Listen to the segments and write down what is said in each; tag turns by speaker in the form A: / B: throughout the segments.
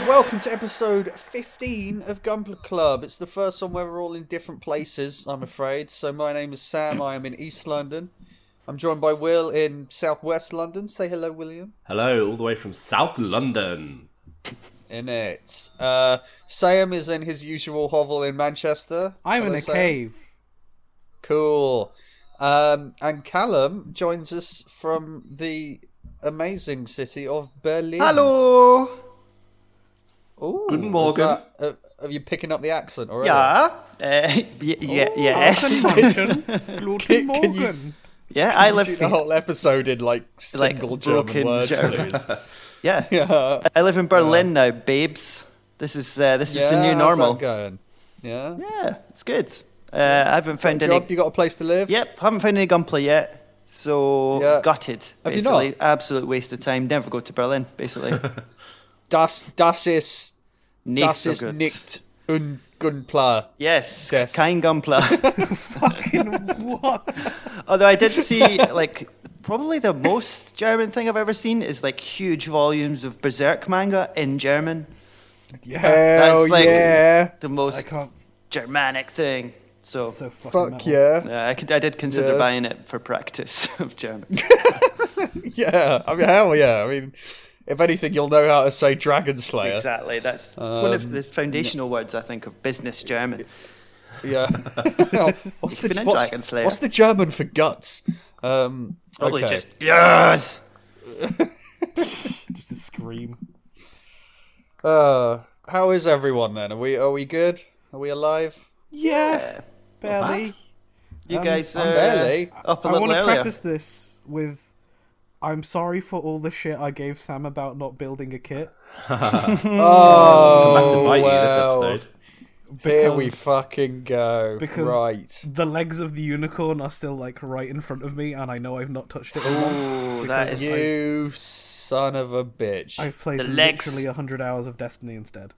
A: welcome to episode 15 of Gunpla Club. It's the first one where we're all in different places, I'm afraid. So my name is Sam, I am in East London. I'm joined by Will in Southwest London. Say hello, William.
B: Hello, all the way from South London.
A: In it. Sam is in his usual hovel in Manchester.
C: I'm
A: Hello,
C: in a
A: Sam.
C: cave.
A: Cool. And Callum joins us from the amazing city of Berlin.
D: Hallo!
A: Ooh,
B: Guten Morgen.
A: Are you picking up the accent already?
D: Ja, yes.
C: Guten Morgen.
D: Yeah, I live
A: Do the whole episode in like single German
D: broken
A: words,
D: German.
A: please.
D: Yeah.
A: Yeah.
D: I live in Berlin now, babes. This is the new normal.
A: How's that going? Yeah.
D: Yeah, it's good. I haven't found any.
A: Job? You got a place to live?
D: Yep, haven't found any Gunpla yet. So
A: Yeah.
D: gutted.
A: Have you
D: Basically,
A: not?
D: absolute waste of time. Never go to Berlin. Basically,
A: Das ist
D: so good.
A: nicht Gunpla.
D: Yes,
A: Des.
D: kein Gunpla.
C: Fucking what?
D: Although I did see, like, probably the most German thing I've ever seen is, like, huge volumes of Berserk manga in German.
C: Yeah.
A: Hell
D: That's, like,
A: yeah.
D: The
C: I
D: most
C: can't.
D: Germanic thing. So,
C: So fucking
A: Fuck
C: metal.
A: yeah.
D: I did consider
A: Yeah.
D: buying it for practice of German.
A: Yeah. I mean, hell yeah. I mean, if anything, you'll know how to say Dragon Slayer.
D: Exactly. That's one of the foundational words, I think, of business German.
A: Yeah. what's,
D: been
A: the,
D: in
A: what's,
D: Dragon Slayer.
A: what's the German for guts?
D: Probably
A: okay.
D: just, yes!
C: Just a scream.
A: How is everyone then? Are we good? Are we alive?
C: Yeah. Barely.
D: You guys
A: I'm
D: are
A: barely.
D: up a
C: I
D: little
C: want to
D: earlier.
C: preface this with I'm sorry for all the shit I gave Sam about not building a kit.
B: Come back to
A: Oh,
B: bite you this
A: well.
B: episode.
A: Here we
C: Because-
A: fucking go.
C: because
A: Right.
C: the legs of the unicorn are still like right in front of me, and I know I've not touched it. in a month
D: Ooh, that
C: because
D: is...
A: You son of a bitch.
C: I've played
D: The legs.
C: literally 100 hours of Destiny instead,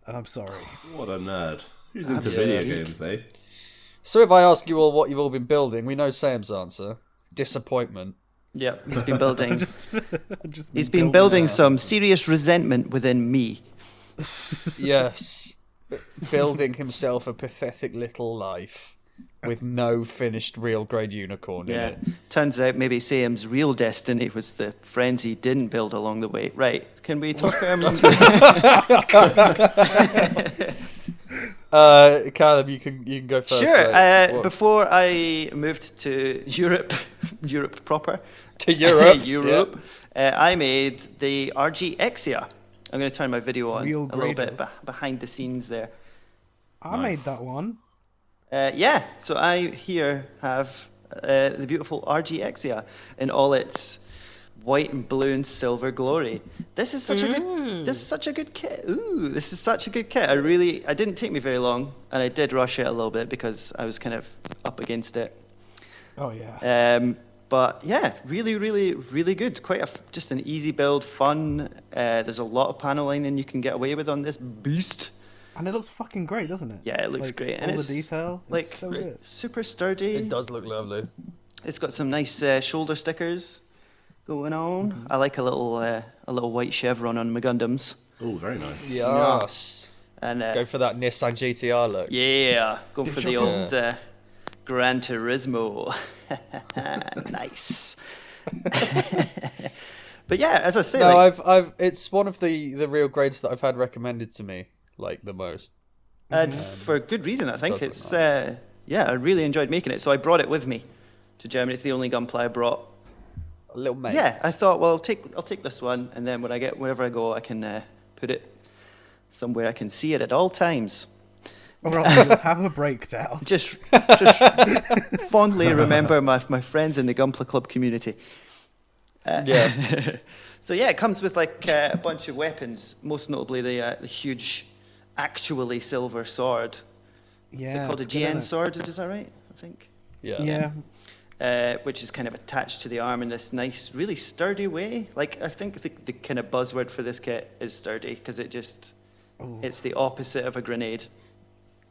C: and I'm sorry.
B: What a nerd. Who's into
A: Absolutely.
B: video games, eh?
A: So if I ask you all what you've all been building, we know Sam's answer. Disappointment.
D: Yep, he's been building.
C: Just
D: He's been building some serious resentment within me.
A: Yes. Building himself a pathetic little life with no finished real grade unicorn in
D: Yeah.
A: it.
D: Turns out maybe Sam's real destiny was the friends he didn't build along the way. Right. Can we talk
A: Caleb, you can go first.
D: Sure.
A: mate. What-
D: Before I moved to Europe, Europe proper,
A: to Europe.
D: Europe, I made the RG Exia. I'm going to turn my video on
C: Real
D: a little
C: grader.
D: bit behind the scenes there.
C: I made that one.
D: Yeah, so I here have the beautiful RG Exia in all its white and blue and silver glory. This is such a good. This is such a good kit. Ooh, this is such a good kit. I didn't take me very long, and I did rush it a little bit because I was kind of up against it.
C: Oh yeah.
D: But yeah, really, really, really good. Quite just an easy build, fun. There's a lot of panel lining you can get away with on this beast.
C: And it looks fucking great, doesn't it?
D: Yeah, it looks
C: Like,
D: great.
C: All
D: And
C: the
D: it's
C: detail.
D: like
C: It's so good.
D: super sturdy.
A: It does look lovely.
D: It's got some nice shoulder stickers going on. I like a little white chevron on my Gundams.
B: Oh, very nice.
A: Yes.
D: And
A: Go for that Nissan GTR look.
D: yeah, go for the old
A: Yeah.
D: Gran Turismo. Nice. But yeah, as I say,
A: No,
D: like,
A: I've it's one of the real grades that I've had recommended to me like the most.
D: and for good reason, I think.
A: does
D: It's
A: look nice.
D: yeah, I really enjoyed making it, so I brought it with me to Germany. It's the only Gunpla I brought.
A: A little mate.
D: Yeah, I thought, well, I'll take this one, and then wherever I go, I can put it somewhere I can see it at all times.
C: Or else you'll have a breakdown.
D: Just fondly remember my friends in the Gunpla Club community.
A: Yeah.
D: So yeah, it comes with like a bunch of weapons, most notably the huge, actually silver sword.
C: Yeah.
D: Is it called a
C: it's good, isn't
D: GN
C: it?
D: sword? Is that right? I think.
A: Yeah.
C: Yeah.
D: Which is kind of attached to the arm in this nice, really sturdy way. Like I think the kind of buzzword for this kit is sturdy because it's the opposite of a grenade.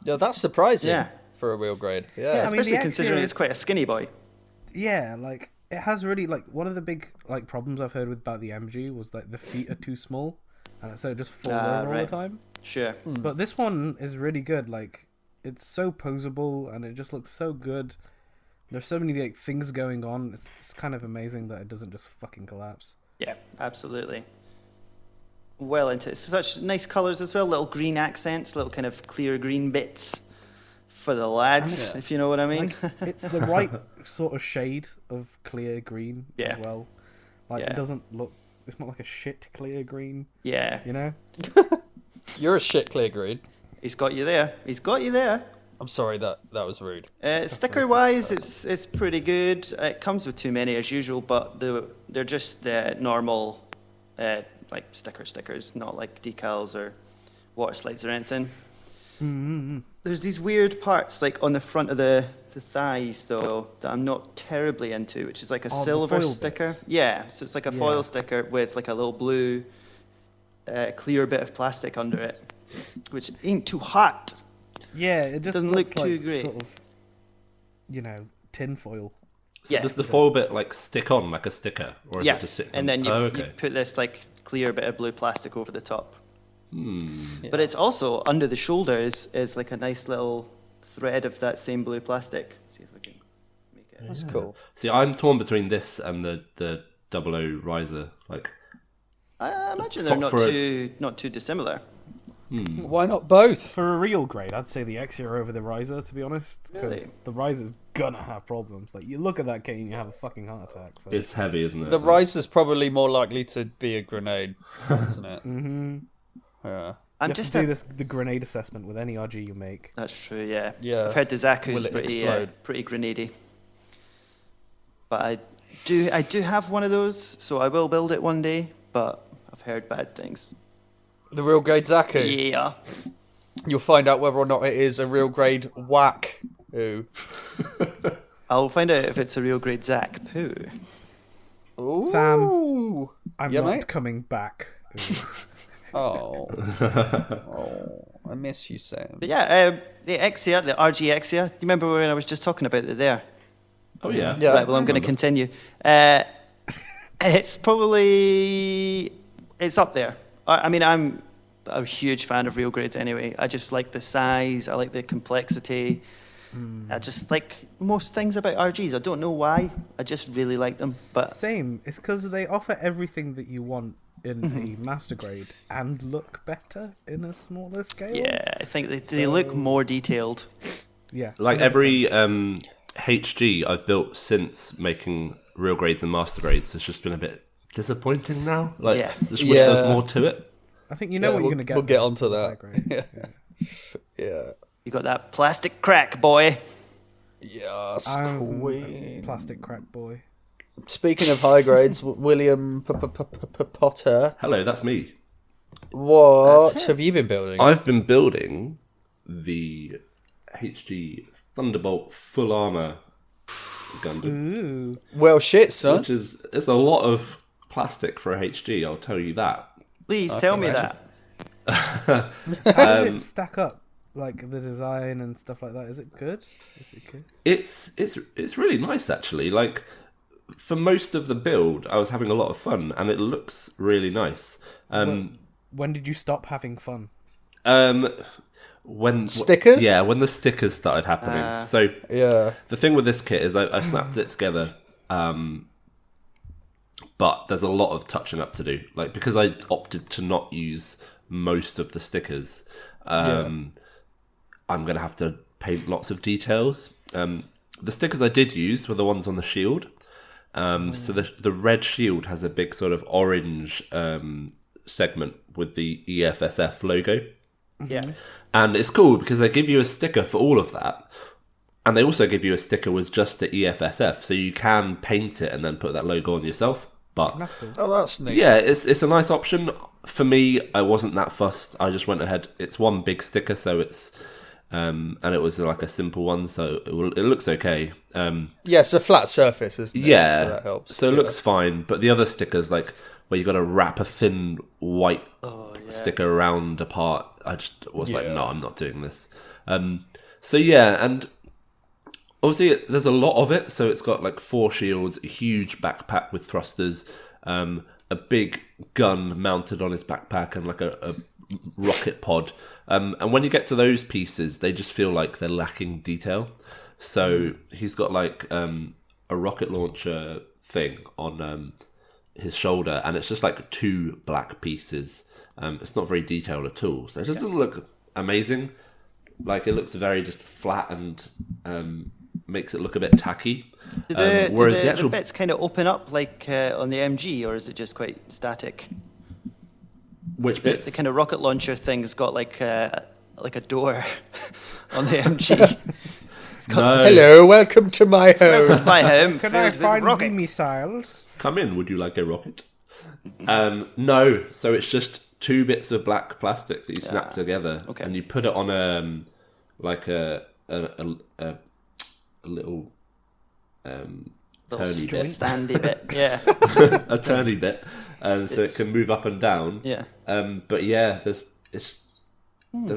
A: Yeah, that's surprising
D: Yeah.
A: for a real grade.
D: Yeah,
A: Yeah.
C: I mean,
D: especially
C: the
D: considering
C: Exia
D: it's quite a skinny boy.
C: Yeah, like it has really like one of the big like problems I've heard with about the MG was like the feet are too small. and so it just falls
D: Ah,
C: over all
D: right.
C: the time.
D: Sure.
C: But this one is really good. Like, it's so poseable and it just looks so good. There's so many like things going on. It's kind of amazing that it doesn't just fucking collapse.
D: Yeah, absolutely. Well into it. Such nice colours as well. Little green accents, little kind of clear green bits for the lads,
A: Yeah.
D: if you know what I mean.
C: Like, it's the right sort of shade of clear green
D: Yeah.
C: as well. Like,
D: Yeah.
C: it doesn't look. It's not like a shit clear green,
D: Yeah,
C: you know.
A: You're a shit clear green.
D: he's got you there. He's got you there.
A: I'm sorry that was rude.
D: Sticker wise, it's pretty good. It comes with too many as usual, but they're just normal, like stickers, not like decals or water slides or anything.
C: Mm-hmm.
D: There's these weird parts like on the front of the thighs though that I'm not terribly into, which is like a
C: Oh, the
D: silver
C: foil
D: sticker.
C: bits.
D: Yeah, so it's like a
C: Yeah.
D: foil sticker with like a little blue, clear bit of plastic under it, which ain't too hot.
C: Yeah, it just
D: Doesn't
C: looks
D: look too
C: like
D: great.
C: Sort of, tin foil.
B: So
D: Yeah.
B: does the foil bit like stick on like a sticker, or is
D: Yeah,
B: it just sitting?
D: and then you,
B: Oh,
D: you
B: okay.
D: put this like clear bit of blue plastic over the top.
A: Yeah.
D: But it's also under the shoulders is like a nice little thread of that same blue plastic. See if I can make it.
A: That's cool.
B: See, I'm torn between this and the 00 riser. Like,
D: I imagine they're not
B: For a-
D: too dissimilar.
A: Why not both?
C: For a real grade, I'd say the Exia over the Riser, to be honest, because
D: Really?
C: the Riser's gonna have problems. Like, you look at that kit and you have a fucking heart attack. So.
B: it's heavy, isn't it?
A: The Riser's probably more likely to be a grenade, isn't it?
C: Mm-hmm.
A: Yeah.
D: I'm
C: You have
D: just
C: to do the grenade assessment with any RG you make.
D: That's true, yeah.
A: Yeah.
D: I've heard the
A: Will
D: Zaku's
A: it
D: pretty
A: explode?
D: pretty grenadey. But I do have one of those, so I will build it one day. But I've heard bad things.
A: The real grade Zaku.
D: Yeah.
A: You'll find out whether or not it is a real grade whack. Ooh.
D: I'll find out if it's a real grade Zak poo.
A: Ooh.
C: Sam. I'm
A: Yeah,
C: not
A: mate?
C: coming back. Ooh.
A: Oh. Oh. I miss you, Sam.
D: But yeah, the Exia, the RG Exia. Do you remember when I was just talking about it there?
B: Oh yeah.
A: Yeah.
D: Right, well, I'm going to continue. It's probably it's up there. I mean, I'm a huge fan of real grades anyway. I just like the size. I like the complexity. I just like most things about RGs. I don't know why. I just really like them. But
C: Same. It's because they offer everything that you want in a master grade and look better in a smaller scale.
D: yeah, I think they look more detailed.
C: Yeah.
B: Like
C: 100%.
B: every HG I've built since making real grades and master grades has just been a bit disappointing now. Like,
D: Yeah.
B: just wish there was
A: Yeah.
B: more to it.
C: I think you know what you're going to get.
A: We'll get
C: with
A: onto
C: the high
A: that.
C: grade.
A: Yeah. Yeah.
D: You got that plastic crack, boy.
A: Yes,
C: I'm
A: queen.
C: a plastic crack boy.
A: Speaking of high grades, William Potter,
B: Hello, that's me.
A: what
D: That's it.
A: have you been building?
B: I've been building the HG Thunderbolt full armor Gundam,
C: Ooh.
A: Well, shit, son.
B: which is it's a lot of plastic for a HG. I'll tell you that.
D: Please tell me
A: imagine.
D: that.
C: How does it stack up? Like the design and stuff like that. Is it good? Is it good?
B: It's really nice actually. Like for most of the build, I was having a lot of fun, and it looks really nice.
C: When did you stop having fun?
B: When
A: Stickers?
B: yeah, when the stickers started happening. So
A: Yeah.
B: the thing with this kit is I snapped it together, but there's a lot of touching up to do. Like because I opted to not use most of the stickers, I'm gonna have to paint lots of details. The stickers I did use were the ones on the shield. So the red shield has a big sort of orange segment with the EFSF logo.
D: Yeah.
B: And it's cool because they give you a sticker for all of that. And they also give you a sticker with just the EFSF. So you can paint it and then put that logo on yourself. But
C: That's cool.
A: Oh, that's neat.
B: yeah, it's a nice option. For me, I wasn't that fussed. I just went ahead. It's one big sticker, so it's... and it was like a simple one, so it looks okay.
A: Yeah, it's a flat surface, isn't it?
B: Yeah,
A: So that helps.
B: So it
A: Yeah.
B: looks fine. But the other stickers, like where you got to wrap a thin white sticker around a part, I just was like,
A: Yeah.
B: no, I'm not doing this. So yeah, and obviously there's a lot of it. So it's got like 4 shields, a huge backpack with thrusters, a big gun mounted on his backpack and like a rocket pod. And when you get to those pieces, they just feel like they're lacking detail. So he's got like a rocket launcher thing on his shoulder, and it's just like 2 black pieces. It's not very detailed at all, so it just doesn't look amazing. Like, it looks very just flat and makes it look a bit tacky.
D: Whereas the actual bits kind of open up like on the MG, or is it just quite static?
B: Which bits?
D: The kind of rocket launcher thing's got like a door on the MG.
B: No.
A: Hello, welcome to my home.
D: Welcome to my home.
C: Can
D: filled
C: I
D: with
C: find
D: rockets.
C: missiles?
B: Come in, would you like a rocket? No, so it's just 2 bits of black plastic that you snap together,
D: okay.
B: and you put it on like a little turny bit,
D: Standy bit, yeah.
B: a turny bit, so it can move up and down.
D: Yeah.
B: But yeah, there's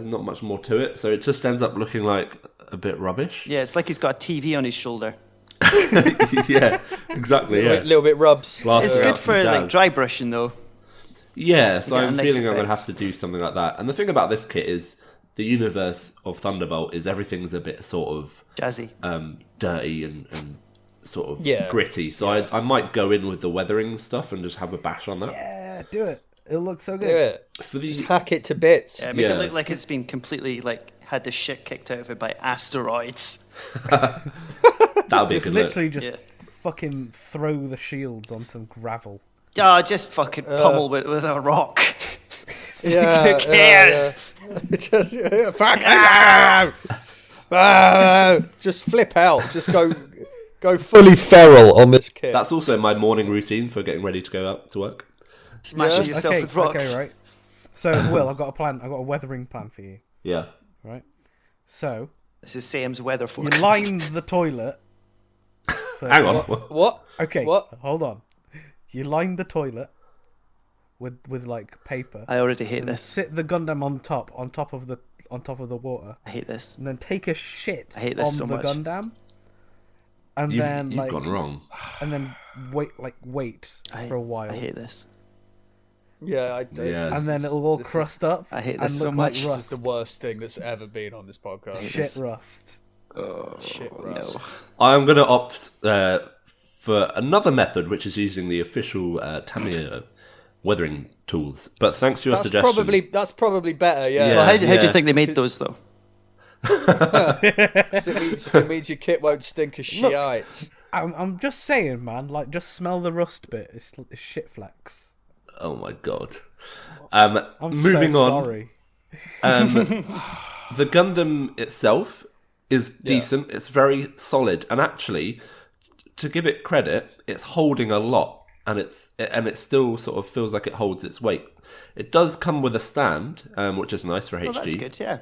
B: not much more to it, so it just ends up looking like a bit rubbish.
D: Yeah, it's like he's got a TV on his shoulder.
B: Yeah, exactly. Yeah,
A: Little bit rubs.
D: It's good
B: Some
D: for like
B: jazz.
D: dry brushing though.
B: Yeah, so
D: get a
B: I'm
D: nice
B: feeling I'm going to
D: effect.
B: have to do something like that. And the thing about this kit is the universe of Thunderbolt is everything's a bit sort of
D: Jazzy.
B: dirty and sort of
A: Yeah.
B: gritty. So I might go in with the weathering stuff and just have a bash on that.
C: Yeah, do it. It looks so
A: Do
C: good.
A: it.
B: For the
A: Just hack it to bits.
D: Yeah, make
B: Yeah.
D: it look like it's been completely like had the shit kicked out of it by asteroids.
B: that'll be a
C: Just
B: good look.
C: literally just
D: Yeah.
C: fucking throw the shields on some gravel.
D: Yeah, just fucking pummel with a rock.
A: Yeah.
D: Who cares?
A: Just, fuck just flip out. Just go fully feral on this kit.
B: That's also my morning routine for getting ready to go out to work.
D: Smashing yourself with rocks.
C: Okay, right. So, Will, I've got a plan. I've got a weathering plan for you.
B: Yeah.
C: Right. So,
D: This is Sam's weather
C: you
D: forecast.
C: line the toilet. First
B: Hang
C: of
B: on.
C: all.
A: What?
C: Okay.
A: What?
C: Hold on. You line the toilet with like paper.
D: I already hate
C: and
D: this.
C: sit the Gundam on top of the water,
D: I hate this.
C: and then take a shit
D: I hate this
C: on
D: so
C: the
D: much.
C: Gundam, and
B: You've
C: then like
B: gone wrong.
C: and then wait for a while,
D: I hate this.
A: Yeah, I do.
B: Yeah.
C: and then it'll all
A: this is-
C: crust up.
D: I hate
C: and
D: this so
C: look
D: much.
C: Like
A: This
C: rust.
A: is the worst thing that's ever been on this podcast.
C: Shit rust.
D: Oh,
A: Shit
D: no.
A: rust.
B: I'm going to opt for another method, which is using the official Tamiya weathering tools. But thanks for your suggestion.
A: That's probably better. Yeah.
B: Yeah.
D: Well, how do you
B: yeah.
D: think they made those though?
A: it means your kit won't stink of shite.
C: I'm just saying, man. Like, just smell the rust bit. It's shit flex.
B: Oh my god.
C: I'm
B: Moving
C: so
B: on.
C: Sorry.
B: The Gundam itself is decent. It's very solid, and actually, to give it credit, it's holding a lot, and it still sort of feels like it holds its weight. It does come with a stand, which is nice for HG.
D: Oh, that's good. Yeah.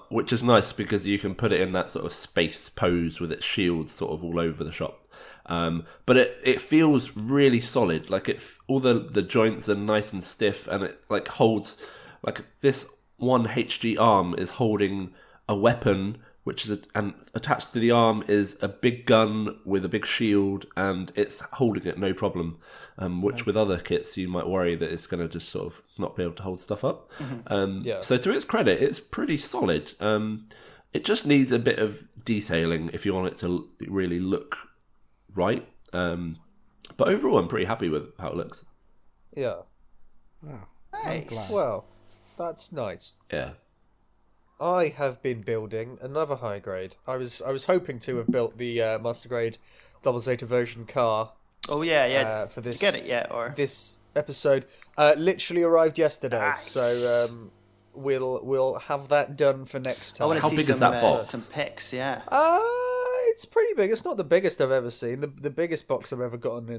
B: Which is nice because you can put it in that sort of space pose with its shields sort of all over the shop. But it feels really solid. Like all the joints are nice and stiff, and it like holds like this one HG arm is holding a weapon, which is and attached to the arm is a big gun with a big shield, and it's holding it no problem. Which with other kits you might worry that it's going to just sort of not be able to hold stuff up. So to its credit, it's pretty solid. It just needs a bit of detailing if you want it to really look right. But overall, I'm pretty happy with how it looks.
A: Yeah.
C: Oh,
D: Nice.
A: Well, that's nice.
B: Yeah.
A: I have been building another high grade. I was hoping to have built the Master Grade Double Zeta version car
D: Oh yeah, yeah.
A: for this.
D: Did you get it yet, or
A: This episode literally arrived yesterday,
D: Nice.
A: so we'll have that done for next
D: I
A: time.
D: want to
B: How
D: see
B: big
D: some,
B: is that box?
D: some pics. Yeah.
A: It's pretty big. It's not the biggest I've ever seen. The biggest box I've ever gotten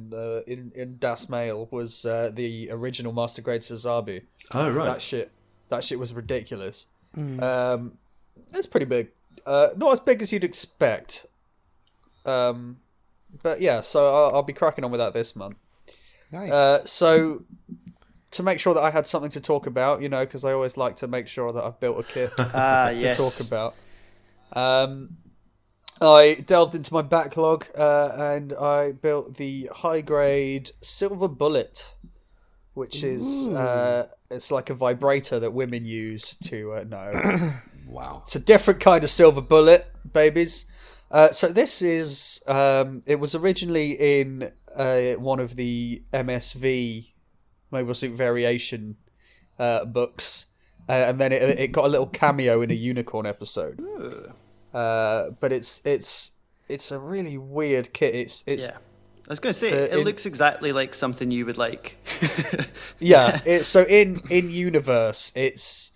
A: in Das Mail was the original Master Grade Sazabi.
B: Oh right.
A: That shit was ridiculous. It's pretty big. Not as big as you'd expect. But yeah, so I'll be cracking on with that this month.
C: nice.
A: So to make sure that I had something to talk about, because I always like to make sure that I've built a kit to
D: Yes.
A: talk about. I delved into my backlog and I built the high grade Silver Bullet, which is it's like a vibrator that women use to no.
B: Wow.
A: It's a different kind of Silver Bullet, babies. So this is it was originally in one of the MSV Mobile Suit Variation books, and then it got a little cameo in a Unicorn episode. But it's a really weird kit. It's
D: Yeah. I was going to say, it looks exactly like something you would like.
A: yeah. So in universe, it's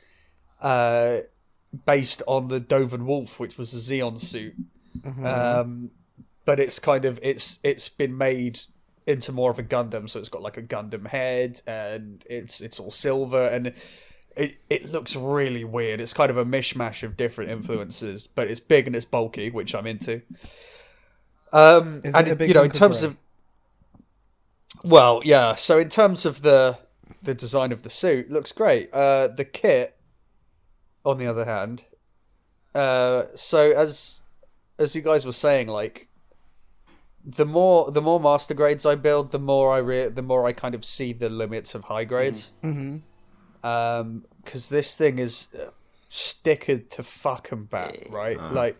A: based on the Doven Wolf, which was a Xeon suit. But it's kind of it's been made into more of a Gundam, so it's got like a Gundam head, and it's all silver, and it looks really weird. It's kind of a mishmash of different influences, but it's big and it's bulky, which I'm into.
C: Is
A: and
C: it a big
A: in
C: hunk of
A: terms
C: bread?
A: of, well, yeah. So in terms of the design of the suit, looks great. The kit, on the other hand, so as you guys were saying, like the more master grades I build, the more I kind of see the limits of high grades. Because this thing is stickered to fucking bat, right? Like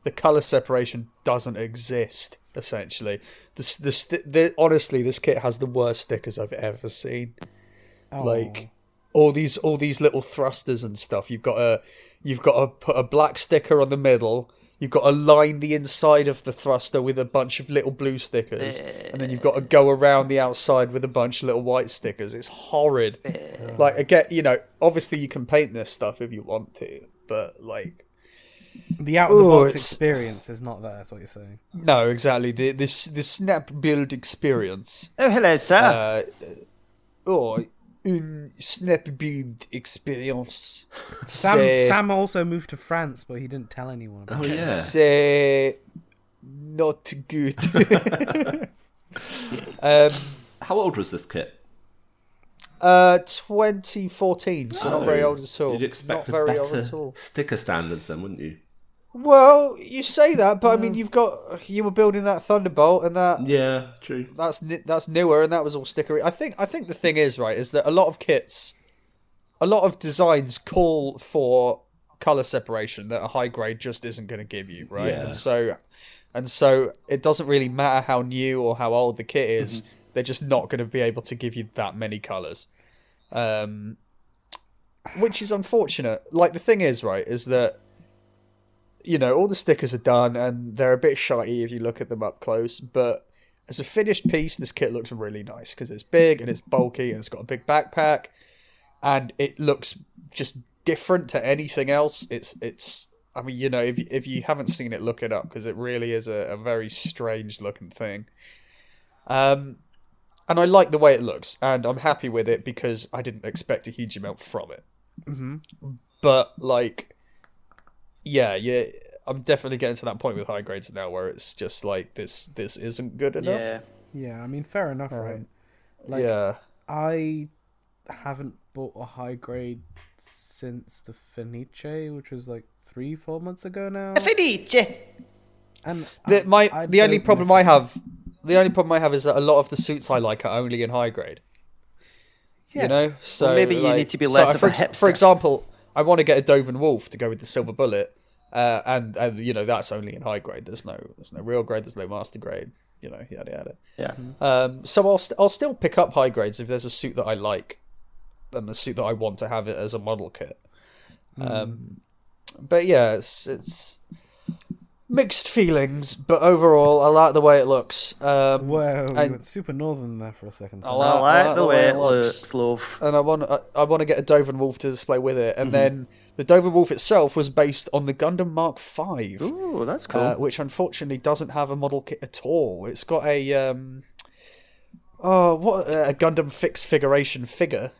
A: the color separation doesn't exist. Essentially, honestly, this kit has the worst stickers I've ever seen. Like all these little thrusters and stuff. You've got to put a black sticker on the middle. You've got to line the inside of the thruster with a bunch of little blue stickers. And then you've got to go around the outside with a bunch of little white stickers. It's horrid. Like, again, obviously you can paint this stuff if you want to, but, like...
C: The out-of-the-box experience is not there, that's what you're saying.
A: No, exactly. The snap build experience.
D: Oh, hello, sir.
A: Snap build experience.
C: Sam also moved to France, but he didn't tell anyone about it.
A: Say not good.
B: How old was this kit?
A: 2014, so not very old at all.
B: You'd expect
A: not very old
B: better
A: at all.
B: sticker standards then, wouldn't you?
A: Well, you say that, but I mean, you were building that Thunderbolt, and that
B: true.
A: That's newer, and that was all stickery. I think the thing is that a lot of designs call for color separation that a high grade just isn't going to give you, right?
B: Yeah.
A: And so it doesn't really matter how new or how old the kit is; they're just not going to be able to give you that many colors, which is unfortunate. Like the thing is that. All the stickers are done and they're a bit shiny if you look at them up close, but as a finished piece, this kit looks really nice because it's big and it's bulky and it's got a big backpack and it looks just different to anything else. It's I mean, if you haven't seen it, look it up because it really is a very strange looking thing. And I like the way it looks and I'm happy with it because I didn't expect a huge amount from it. But like... Yeah, I'm definitely getting to that point with high grades now where it's just like this isn't good enough.
C: Yeah, I mean, fair enough, right? Like,
A: yeah.
C: I haven't bought a high grade since the Fenice, which was like 3-4 months ago now.
D: Fenice!
C: And
A: the only problem I have is that a lot of the suits I like are only in high grade.
C: Yeah.
A: So
D: well, maybe you need to be less of a hipster.
A: For example, I want to get a Doven Wolf to go with the Silver Bullet, and that's only in high grade. There's no real grade. There's no master grade. Yada yada.
D: Yeah.
A: So I'll still pick up high grades if there's a suit that I like, and a suit that I want to have it as a model kit. But yeah, it's mixed feelings. But overall, I like the way it looks.
C: Whoa, you went super northern there for a second.
D: I like the way it looks, love.
A: And I want to get a Doven Wolf to display with it, and then the Doven Wolf itself was based on the Gundam Mark V.
D: Ooh, that's cool.
A: Which unfortunately doesn't have a model kit at all. It's got a Gundam fixed figuration figure,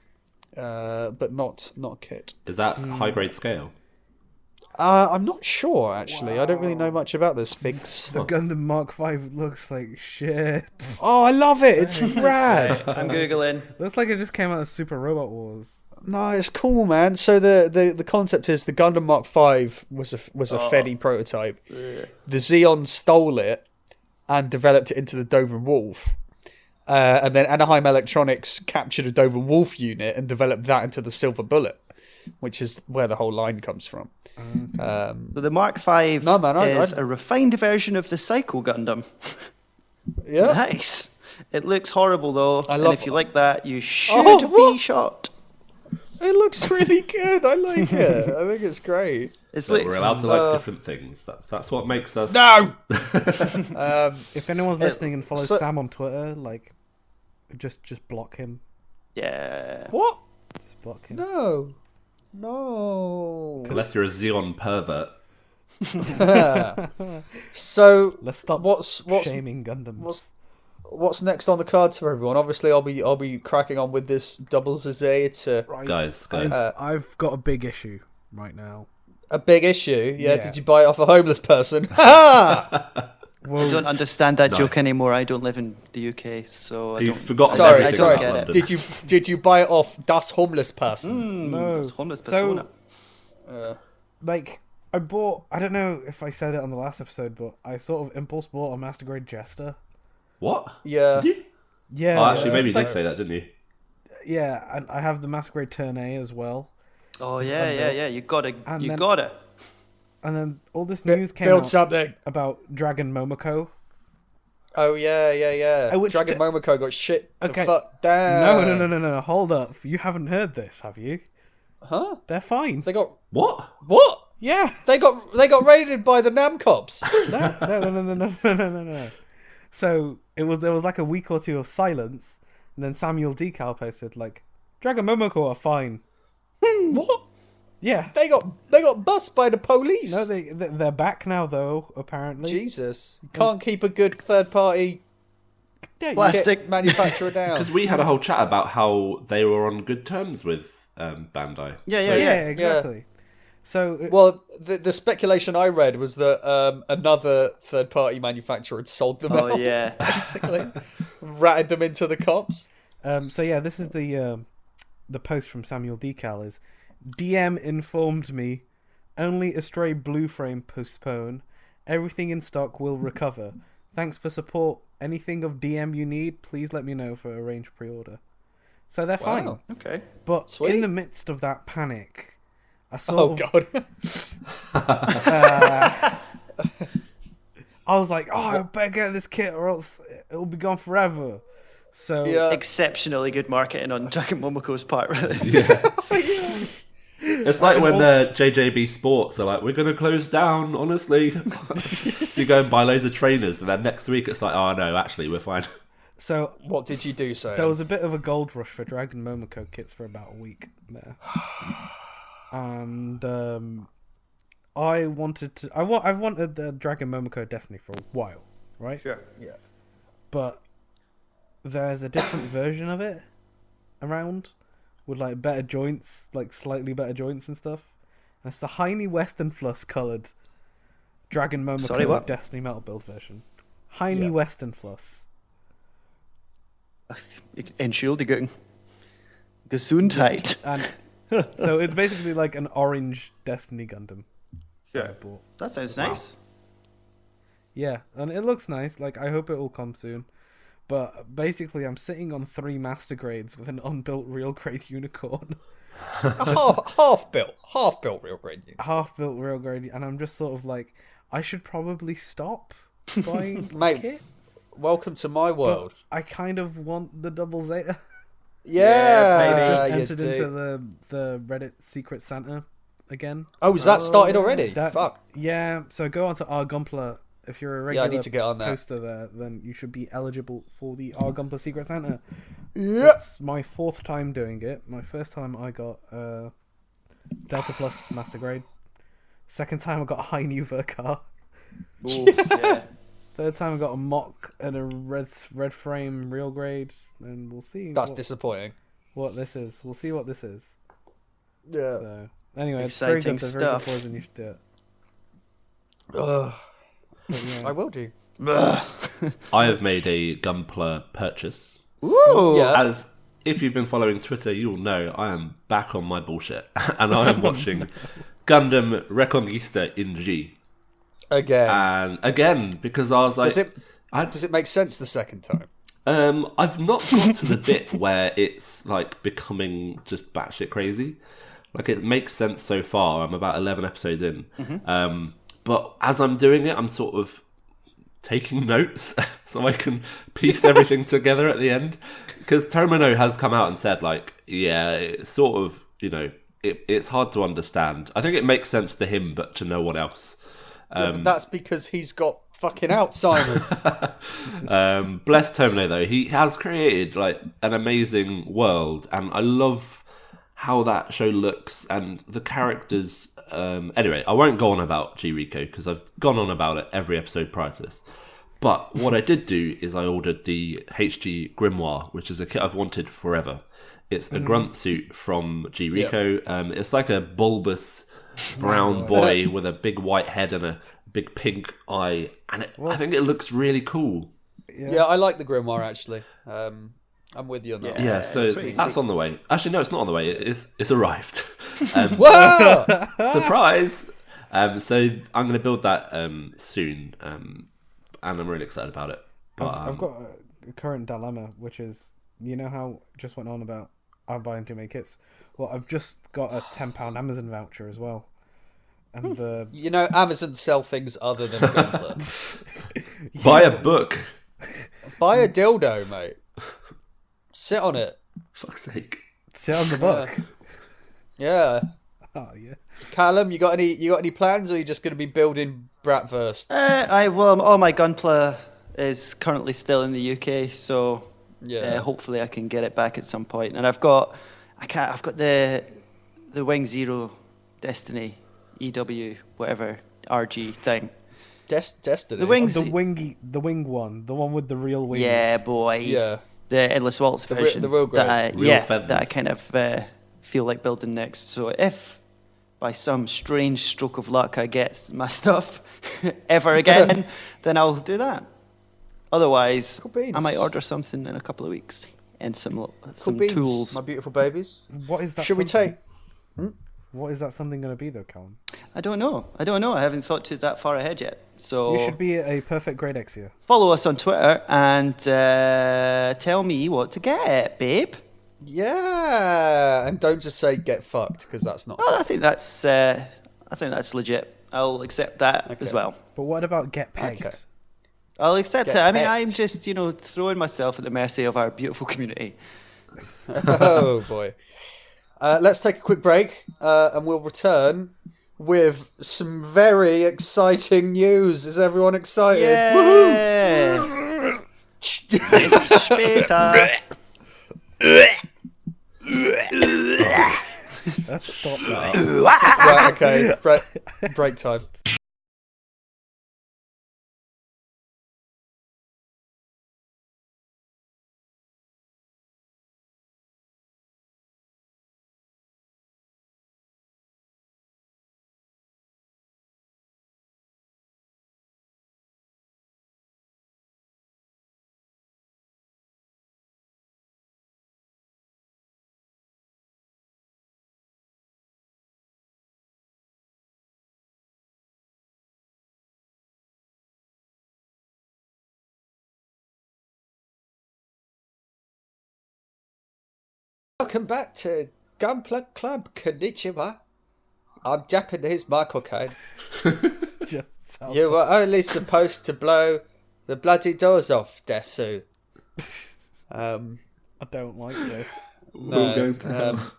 A: but not kit.
B: Is that high grade scale?
A: I'm not sure actually. I don't really know much about this figs.
C: The Gundam Mark V looks like shit.
A: Oh, I love it! It's rad.
D: I'm googling.
C: Looks like it just came out of Super Robot Wars.
A: No, it's cool, man. So the concept is the Gundam Mark V was a Fedi prototype.
D: Ugh.
A: The Xeon stole it and developed it into the Dover Wolf. And then Anaheim Electronics captured a Dover Wolf unit and developed that into the Silver Bullet, which is where the whole line comes from.
D: So the Mark V
A: No, man,
D: is a refined version of the Psycho Gundam.
A: Yeah.
D: Nice. It looks horrible though,
A: I
D: and
A: love-
D: if you like that, you should
A: Oh, what?
D: be shot.
A: It looks really good. I like it. I think it's great.
D: It's
B: But
D: like
B: we're allowed to like different things. That's what makes us.
A: No!
C: If anyone's listening and follows
A: so-
C: Sam on Twitter, like, just block him.
D: yeah.
A: What?
C: Just block him.
A: No. No.
B: Unless you're a Xeon pervert.
A: So
C: Let's stop
A: what's
C: shaming Gundams.
A: what's next on the cards for everyone? Obviously, I'll be cracking on with this double Zazay. It's
C: Right.
B: Guys.
C: I've got a big issue right now.
A: a big issue. Yeah.
C: Yeah.
A: Did you buy it off a homeless person? Ha!
C: Well,
D: I don't understand that joke
B: Nice.
D: anymore. I don't live in the UK, so I
B: You've
D: don't.
B: forgotten
A: Sorry,
B: everything
A: sorry.
B: about
D: Get it.
B: London.
A: Did you buy it off das homeless person?
C: no.
D: It's homeless
C: So-
D: persona.
C: like, I don't know if I said it on the last episode, but I sort of impulse bought a Master Grade Jester.
B: What?
A: Yeah.
B: Did you?
C: Yeah.
B: Oh, actually, maybe you
C: it's
B: did
C: like-
B: say that, didn't you?
C: Yeah, and I have the Master Grade Turn A as well.
D: Oh yeah,
C: unbuilt.
D: yeah. You got it.
C: And
D: You
C: then-
D: got it.
C: And then all this news came
A: Build
C: out
A: something.
C: about Dragon Momoko.
A: Oh yeah.
C: Which
A: Dragon Momoko got shit
C: Okay.
A: the fuck down.
C: No. Hold up. You haven't heard this, have you?
A: Huh?
C: They're fine.
A: They got
B: What?
A: what?
C: Yeah.
A: They got raided by the Namcops.
C: No. So there was like a week or two of silence, and then Samuel Decal posted like, Dragon Momoko are fine.
A: What?
C: Yeah.
A: They got bust by the police.
C: No, they're back now though. Apparently.
A: Jesus, you can't keep a good third party
C: Yeah,
D: Plastic.
A: manufacturer down.
B: Because we had a whole chat about how they were on good terms with Bandai.
C: yeah, exactly. So
A: Well, the speculation I read was that another third party manufacturer had sold them
D: Oh
A: out.
D: yeah.
A: Basically, ratted them into the cops.
C: so yeah, this is the post from Samuel Decal is DM informed me only a stray blue frame postpone. Everything in stock will recover. Thanks for support. Anything of DM you need, please let me know for arrange pre-order. So they're fine.
A: Wow.
D: Okay.
C: But
A: Sweet.
C: in the midst of that panic, I
A: Oh
C: sort of
A: god.
C: I was like, oh, I better get this kit or else it'll be gone forever. So
A: Yeah.
D: Exceptionally good marketing on Dragon Momoko's part, really.
B: It's like when JJB Sports are like, we're going to close down, honestly. So you go and buy loads of trainers, and then next week it's like, oh no, actually, we're fine.
C: So
A: What did you do, Sam?
C: there was a bit of a gold rush for Dragon Momoko kits for about a week there, and I've wanted the Dragon Momoko Destiny for a while, right?
D: Sure.
A: Yeah.
C: But there's a different version of it around with like better joints, like slightly better joints and stuff. And it's the Heine Western Fluss coloured Dragon Momoko
D: Sorry, what?
C: Destiny Metal Build version. Heine
A: Yeah.
C: Western Fluss.
D: Entschuldigung. Gesundheit.
C: And so it's basically like an orange Destiny Gundam. that I
D: Sure.
C: bought.
D: That sounds nice.
C: Yeah, and it looks nice. Like, I hope it will come soon. But basically, I'm sitting on 3 master grades with an unbuilt real grade unicorn.
A: half built real grade.
C: Half built real grade, and I'm just sort of like, I should probably stop buying
A: Mate,
C: kits.
A: Welcome to my
C: But
A: world.
C: I kind of want the double Zeta.
A: Yeah,
C: I
A: you
C: just entered
A: do.
C: into the Reddit Secret Santa again.
A: Oh, is that started already?
C: That-
A: Fuck.
C: Yeah, so go on to our Gunpla. If you're a
A: Yeah, I
C: regular
A: need to get on that.
C: poster there, then you should be eligible for the our Gunpla Secret Santa.
A: Yep.
C: It's my 4th time doing it. My first time I got Delta Plus Master Grade. Second time I got a high new Vercar.
D: Ooh, yeah.
C: Third time I got a mock and a red frame real grade, and we'll see.
A: That's
C: what,
A: disappointing.
C: what this is. We'll see what this is.
A: Yeah.
C: So anyway, it's very
D: Exciting
C: good. They're very good
D: stuff.
C: boys, and you should do it.
A: Ugh,
C: But, yeah.
A: I will do.
D: Ugh.
B: I have made a Gunpla purchase.
D: Ooh.
A: Yeah.
B: As if you've been following Twitter, you'll know I am back on my bullshit, and I am watching Gundam Reconquista in G.
A: Again.
B: And because I was like,
A: Does it make sense the second time?
B: I've not got to the bit where it's like becoming just batshit crazy. Like, it makes sense so far. I'm about 11 episodes in. But as I'm doing it, I'm sort of taking notes so I can piece everything together at the end. Because Tomino has come out and said, like, yeah, it's sort of, it's hard to understand. I think it makes sense to him, but to no one else.
A: But that's because he's got fucking Alzheimer's.
B: Bless Tomino, though. He has created, like, an amazing world. And I love how that show looks and the characters. Anyway, I won't go on about G-Rico because I've gone on about it every episode prior to this. But what I did do is I ordered the HG Grimoire, which is a kit I've wanted forever. It's a grunt suit from G-Rico. Yep. It's like a bulbous brown boy with a big white head and a big pink eye. And I think it looks really cool.
A: Yeah, I like the Grimoire, actually. I'm with you on that.
B: Yeah, so that's on the way. Actually, no, it's not on the way. It's arrived.
A: Whoa!
B: Surprise! So I'm going to build that soon, and I'm really excited about it. But,
C: I've got a current dilemma, which is, you know how just went on about I'm buying too many kits? Well, I've just got a £10 Amazon voucher as well. And
A: Amazon sell things other than Gunpla.
B: Buy a book.
A: Buy a dildo, mate. Sit on it.
B: Fuck's sake.
C: Sit on the book.
A: Yeah.
C: Oh yeah.
A: Callum, you got any plans, or are you just going to be building Bratwurst?
D: All my Gunpla is currently still in the UK, so hopefully I can get it back at some point. And I've got the Wing Zero Destiny EW whatever RG thing.
A: Destiny.
C: The wing one, the one with the real wings.
D: Yeah, boy.
A: Yeah.
D: The Endless Waltz version.
A: The real great.
D: That I kind of feel like building next. So if by some strange stroke of luck I get my stuff ever again, then I'll do that. Otherwise, I might order something in a couple of weeks and some tools.
A: My beautiful babies.
C: What is that?
A: Should we take?
C: What is that something going to be though, Callum?
D: I don't know. I haven't thought to that far ahead yet. So
C: you should be a perfect grade Exia.
D: Follow us on Twitter and tell me what to get, babe.
A: Yeah, and don't just say get fucked, because that's not.
D: Oh, I think that's legit. I'll accept that as well.
C: But what about get pegged?
A: Okay.
D: I'll accept
A: Get
D: it. I mean,
A: pegged.
D: I'm just throwing myself at the mercy of our beautiful community.
A: Oh boy. Let's take a quick break, and we'll return with some very exciting news. Is everyone excited?
D: Yeah. Bis später.
C: Let's stop that.
A: Right, okay. Break time. Welcome back to Gunpla Club. Konnichiwa. I'm Japanese Michael Caine. You were only supposed to blow the bloody doors off, Desu.
C: I don't like this.
B: We're going to hell.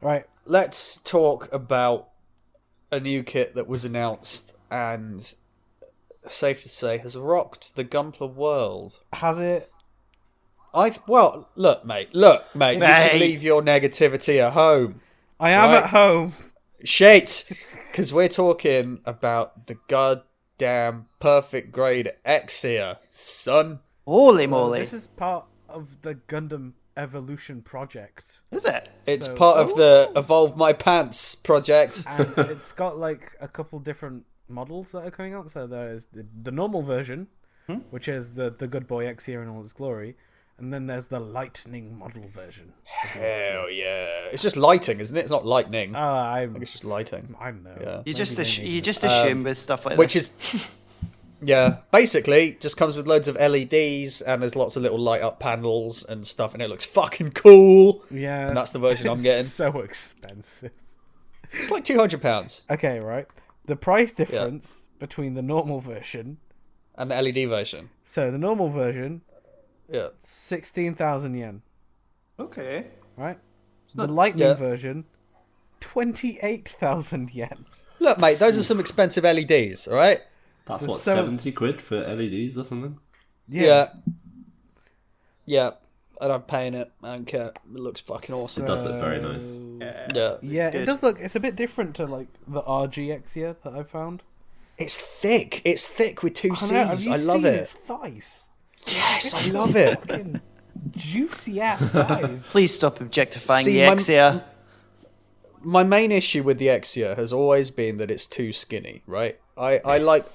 C: Right.
A: Let's talk about a new kit that was announced and, safe to say, has rocked the Gunpla world.
C: Has it?
A: Look, mate. You can leave your negativity at home.
C: I am
A: Right.
C: at home.
A: Shit! Because we're talking about the goddamn perfect grade Exia, son.
D: Holy
C: So
D: moly.
C: this is part of the Gundam Evolution project.
D: Is it?
A: It's
C: So-
A: part of the Evolve My Pants project.
C: And it's got like a couple different models that are coming out. So there's the normal version, which is the good boy Exia in all its glory. And then there's the lightning model version.
A: Hell yeah! It's just lighting, isn't it? It's not lightning. I think it's just lighting.
C: I know.
A: Yeah.
D: You just assume with stuff like
A: Which
D: this.
A: is, yeah, basically just comes with loads of LEDs and there's lots of little light up panels and stuff, and it looks fucking cool.
C: Yeah.
A: And that's the version I'm
C: it's
A: getting.
C: So expensive.
A: It's like £200
C: Okay, right. The price difference between the normal version.
A: and the LED version.
C: So the normal version,
A: Yeah.
C: 16,000 yen.
D: Okay.
C: Right? The lightning
A: yeah.
C: version, 28,000 yen.
A: Look, mate, those are some expensive LEDs, all right?
B: That's
C: There's
B: what,
C: so-
B: 70 quid for LEDs or something?
A: Yeah. And I'm paying it. I don't care. It looks fucking awesome.
B: It does look very nice.
A: Yeah.
C: Yeah,
D: good.
C: it does look. It's a bit different to like the RGX here that I found.
A: It's thick. It's thick with two
C: I know, have
A: C's.
C: you
A: I love
C: seen
A: it.
C: its thighs?
A: Yes, I love it.
C: Fucking juicy ass thighs.
D: Please stop objectifying
A: See,
D: the Exia.
A: My main issue with the Exia has always been that it's too skinny, right? I like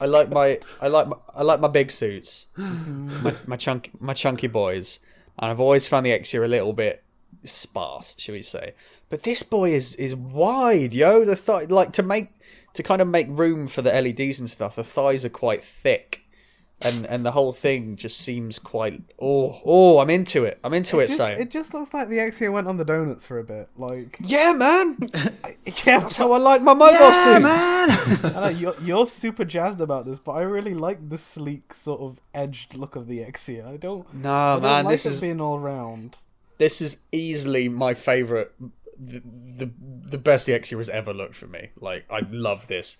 A: my big suits, my chunky boys, and I've always found the Exia a little bit sparse, shall we say? But this boy is wide, yo. The to kind of make room for the LEDs and stuff. The thighs are quite thick, and the whole thing just seems quite. I'm into it. I'm into it, Sam.
C: It just looks like the Exia went on the donuts for a bit. Like,
A: Yeah, man.
C: yeah,
A: That's how I like my mobile suits.
C: I know, you're super jazzed about this, but I really like the sleek, sort of edged look of the Exia. I don't
A: Man,
C: like
A: this
C: it
A: is
C: being all round.
A: this is easily my favorite. The best the Exia has ever looked for me. Like, I love this.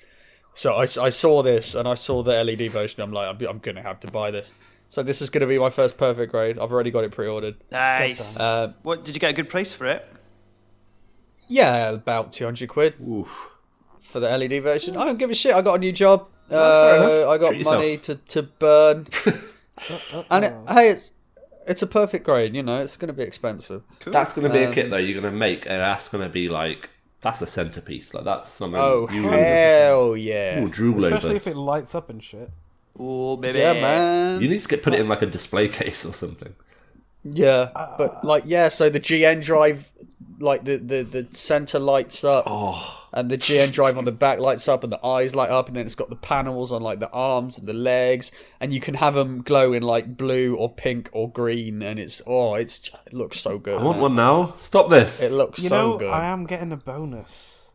A: So I saw this and I saw the LED version. I'm like, I'm gonna have to buy this. So this is gonna be my first perfect grade. I've already got it pre-ordered.
D: Nice.
A: Uh,
D: What did you get a good price for it?
A: Yeah, about 200 quid
B: Oof.
A: for the LED version. I don't give a shit. I got a new job.
D: fair enough.
A: I got
B: Treat
A: money to burn. And hey, it's a perfect grade. You know, it's gonna be expensive.
D: Cool.
B: That's going to be a kit, though, you're going to make, and that's going to be like, that's a centerpiece. Like, that's something
A: Oh
B: you
A: hell yeah!
B: will drool
C: Especially
B: over.
C: if it lights up and shit.
D: Oh, baby.
A: Yeah, man.
B: You need to put it in like a display case or something.
A: Yeah, but like so the GN drive, like the center lights up, and the GN drive on the back lights up, and the eyes light up, and then it's got the panels on like the arms and the legs, and you can have them glow in like blue or pink or green, and it looks so good.
B: I want one now. Stop this.
A: It looks
C: You
A: so
C: know,
A: good.
C: I am getting a bonus.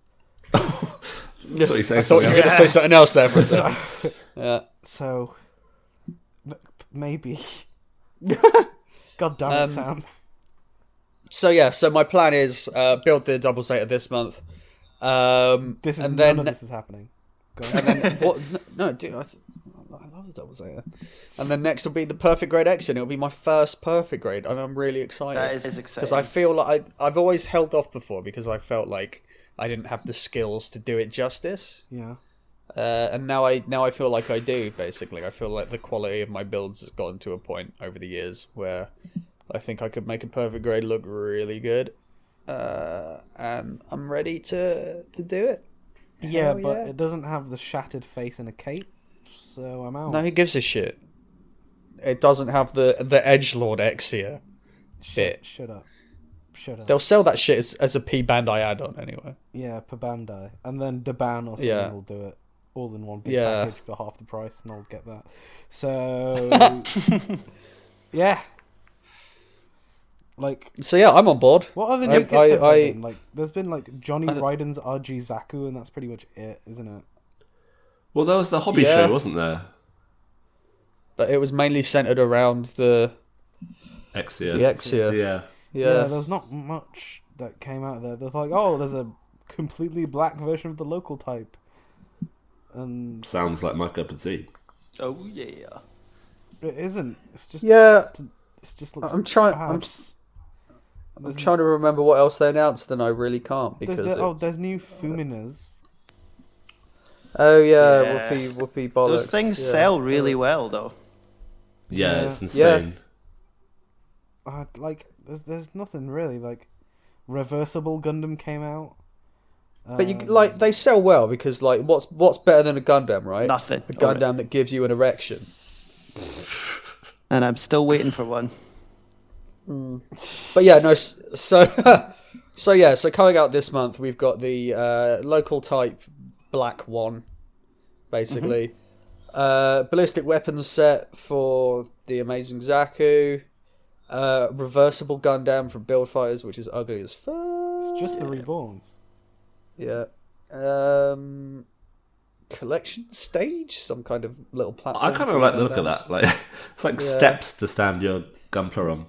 B: I thought you were saying
A: I thought you were
B: something
A: going to say something else there for a second. Yeah.
C: So, maybe. God damn it, Sam.
A: So my plan is build the double Zeta this month.
C: This is
A: and
C: none
A: then
C: of this is happening. Go on.
A: and then what? No, dude, I love the double Zeta. And then next will be the perfect grade X, and it'll be my first perfect grade, and I'm really excited.
D: That is exciting.
A: Because I feel like I've always held off before because I felt like I didn't have the skills to do it justice.
C: Yeah.
A: And now I feel like I do. Basically, I feel like the quality of my builds has gotten to a point over the years where I think I could make a perfect grade look really good, and I'm ready to do it.
C: Yeah,
A: Hell
C: but
A: yeah.
C: it doesn't have the shattered face and a cape, so I'm out.
A: No, who gives a shit? It doesn't have the edgelord Exia bit.
C: Shut up. Shut up.
A: They'll sell that shit as a P Bandai add-on anyway.
C: Yeah, per Bandai. And then Daban or something
A: Yeah.
C: will do it. All in one big
A: Yeah.
C: package for half the price, and I'll get that. So, yeah. Like,
A: So yeah, I'm on board.
C: what other
A: I-
C: new kits
A: I-
C: have there
A: I-
C: been? Like, there's been, like, Johnny
A: I don't-
C: Ryden's RG Zaku, and that's pretty much it, isn't it?
B: Well, there was the hobby
A: Yeah.
B: show, wasn't there?
A: But it was mainly centered around the
B: Exia.
A: Exia.
B: Yeah.
A: Yeah.
C: there's not much that came out there. They're like, oh, there's a completely black version of the local type. And
B: Sounds like my cup of tea.
D: Oh, yeah.
C: it isn't. It's just...
A: Yeah.
C: It's just looks
A: I'm trying.
C: bad.
A: I'm trying to remember what else they announced, and I really can't because
C: There's new Fuminas.
A: Oh yeah,
D: Yeah.
A: whoopee bollocks.
D: Those things
A: yeah.
D: sell really well, though.
B: Yeah,
C: Yeah.
B: it's insane.
C: Like, there's nothing really. Like, Reversible Gundam came out.
A: But you like they sell well because like what's better than a Gundam, right?
D: Nothing.
A: A Gundam that gives you an erection.
D: And I'm still waiting for one.
A: But yeah, no. So coming out this month, we've got the local type black one, basically. Ballistic weapons set for the Amazing Zaku. Reversible Gundam from Build Fighters, which is ugly as fuck.
C: It's just the Reborns.
A: Yeah. Collection stage, some kind of little platform.
B: I kind of like the look of that. Like it's like steps to stand your Gunpla on.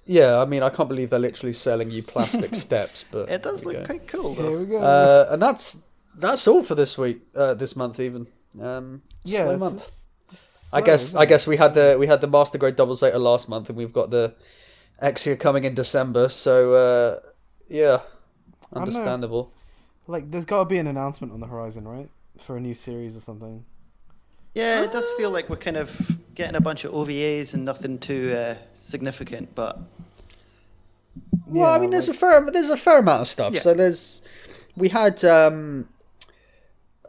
A: Yeah, I mean, I can't believe they're literally selling you plastic steps, but
D: It does look quite cool,
C: Here
D: though.
C: we go.
A: and that's all for this week, this month even. Slow
C: it's
A: month.
C: just
A: I
C: slow,
A: guess
C: isn't it?
A: we had the Master Grade Double Zeta last month, and we've got the Exia coming in December. So yeah,
C: know.
A: understandable.
C: Like, there's got to be an announcement on the horizon, right? For a new series or something.
D: Yeah, it does feel like we're kind of getting a bunch of OVAs and nothing too significant, but
A: Well, I mean, there's a fair amount of stuff.
D: Yeah.
A: So we had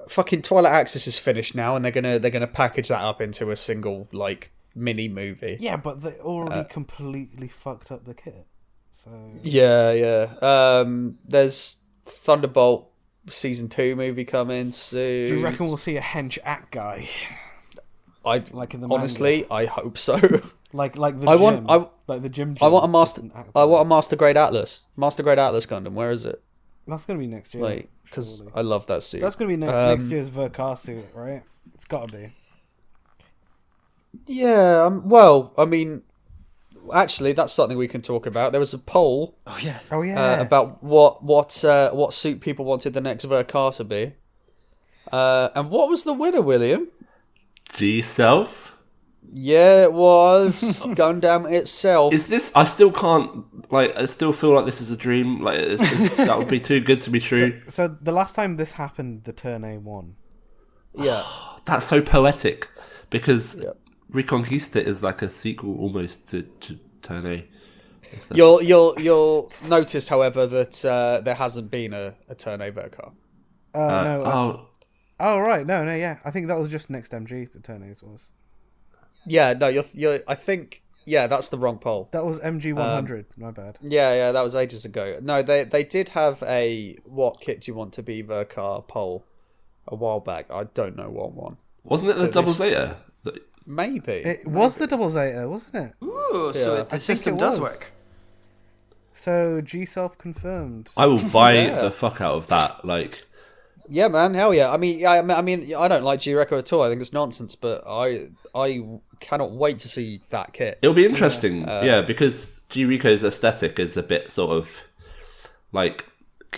A: fucking Twilight Axis is finished now, and they're gonna package that up into a single like mini movie.
C: Yeah, but they already completely fucked up the kit. So
A: Yeah. There's Thunderbolt season 2 movie coming soon.
C: do you reckon we'll see a hench act guy? Like in the
A: honestly, I hope so.
C: Like the
A: I
C: gym.
A: want-
C: like the gym.
A: I want a
C: just
A: master.
C: an act
A: I want a
C: guy.
A: Master Grade Atlas. Master Grade Atlas Gundam. Where is it?
C: That's gonna be next year.
A: Like, because
C: surely.
A: I love that suit.
C: That's gonna be next year's Verkar suit, right? It's gotta be.
A: Yeah. Well, I mean, actually, that's something we can talk about. There was a poll
D: oh yeah,
C: Oh yeah.
A: about what suit people wanted the next Verkar to be. And what was the winner, William?
B: G Self.
A: Yeah, it was Gundam itself.
B: Is this? I still can't. Like, I still feel like this is a dream. Like, that would be too good to be true.
C: So the last time this happened, the Turn A won.
A: Yeah.
B: That's so poetic because Reconquista is like a sequel almost to Turn A.
A: You'll notice, however, that there hasn't been a Turn A Verkar.
C: Oh right, no, yeah. I think that was just Next MG. The Turn A's was.
A: Yeah, no, you're. I think that's the wrong poll.
C: That was MG 100. My bad.
A: Yeah, that was ages ago. No, they did have a what kit do you want to be Verkar poll a while back. I don't know what one.
B: Wasn't it the Double Zeta?
A: Maybe
C: It was the Double Zeta, wasn't it?
D: ooh,
A: Yeah.
D: so
A: I
D: the
C: think
D: system
C: it
D: does
C: was.
D: work.
C: So G Self confirmed.
B: I will buy
A: Yeah.
B: the fuck out of that. Like,
A: Yeah, man, hell yeah. I mean, I don't like G-Reco at all. I think it's nonsense, but I cannot wait to see that kit.
B: it'll be interesting, yeah, because G Rico's aesthetic is a bit sort of like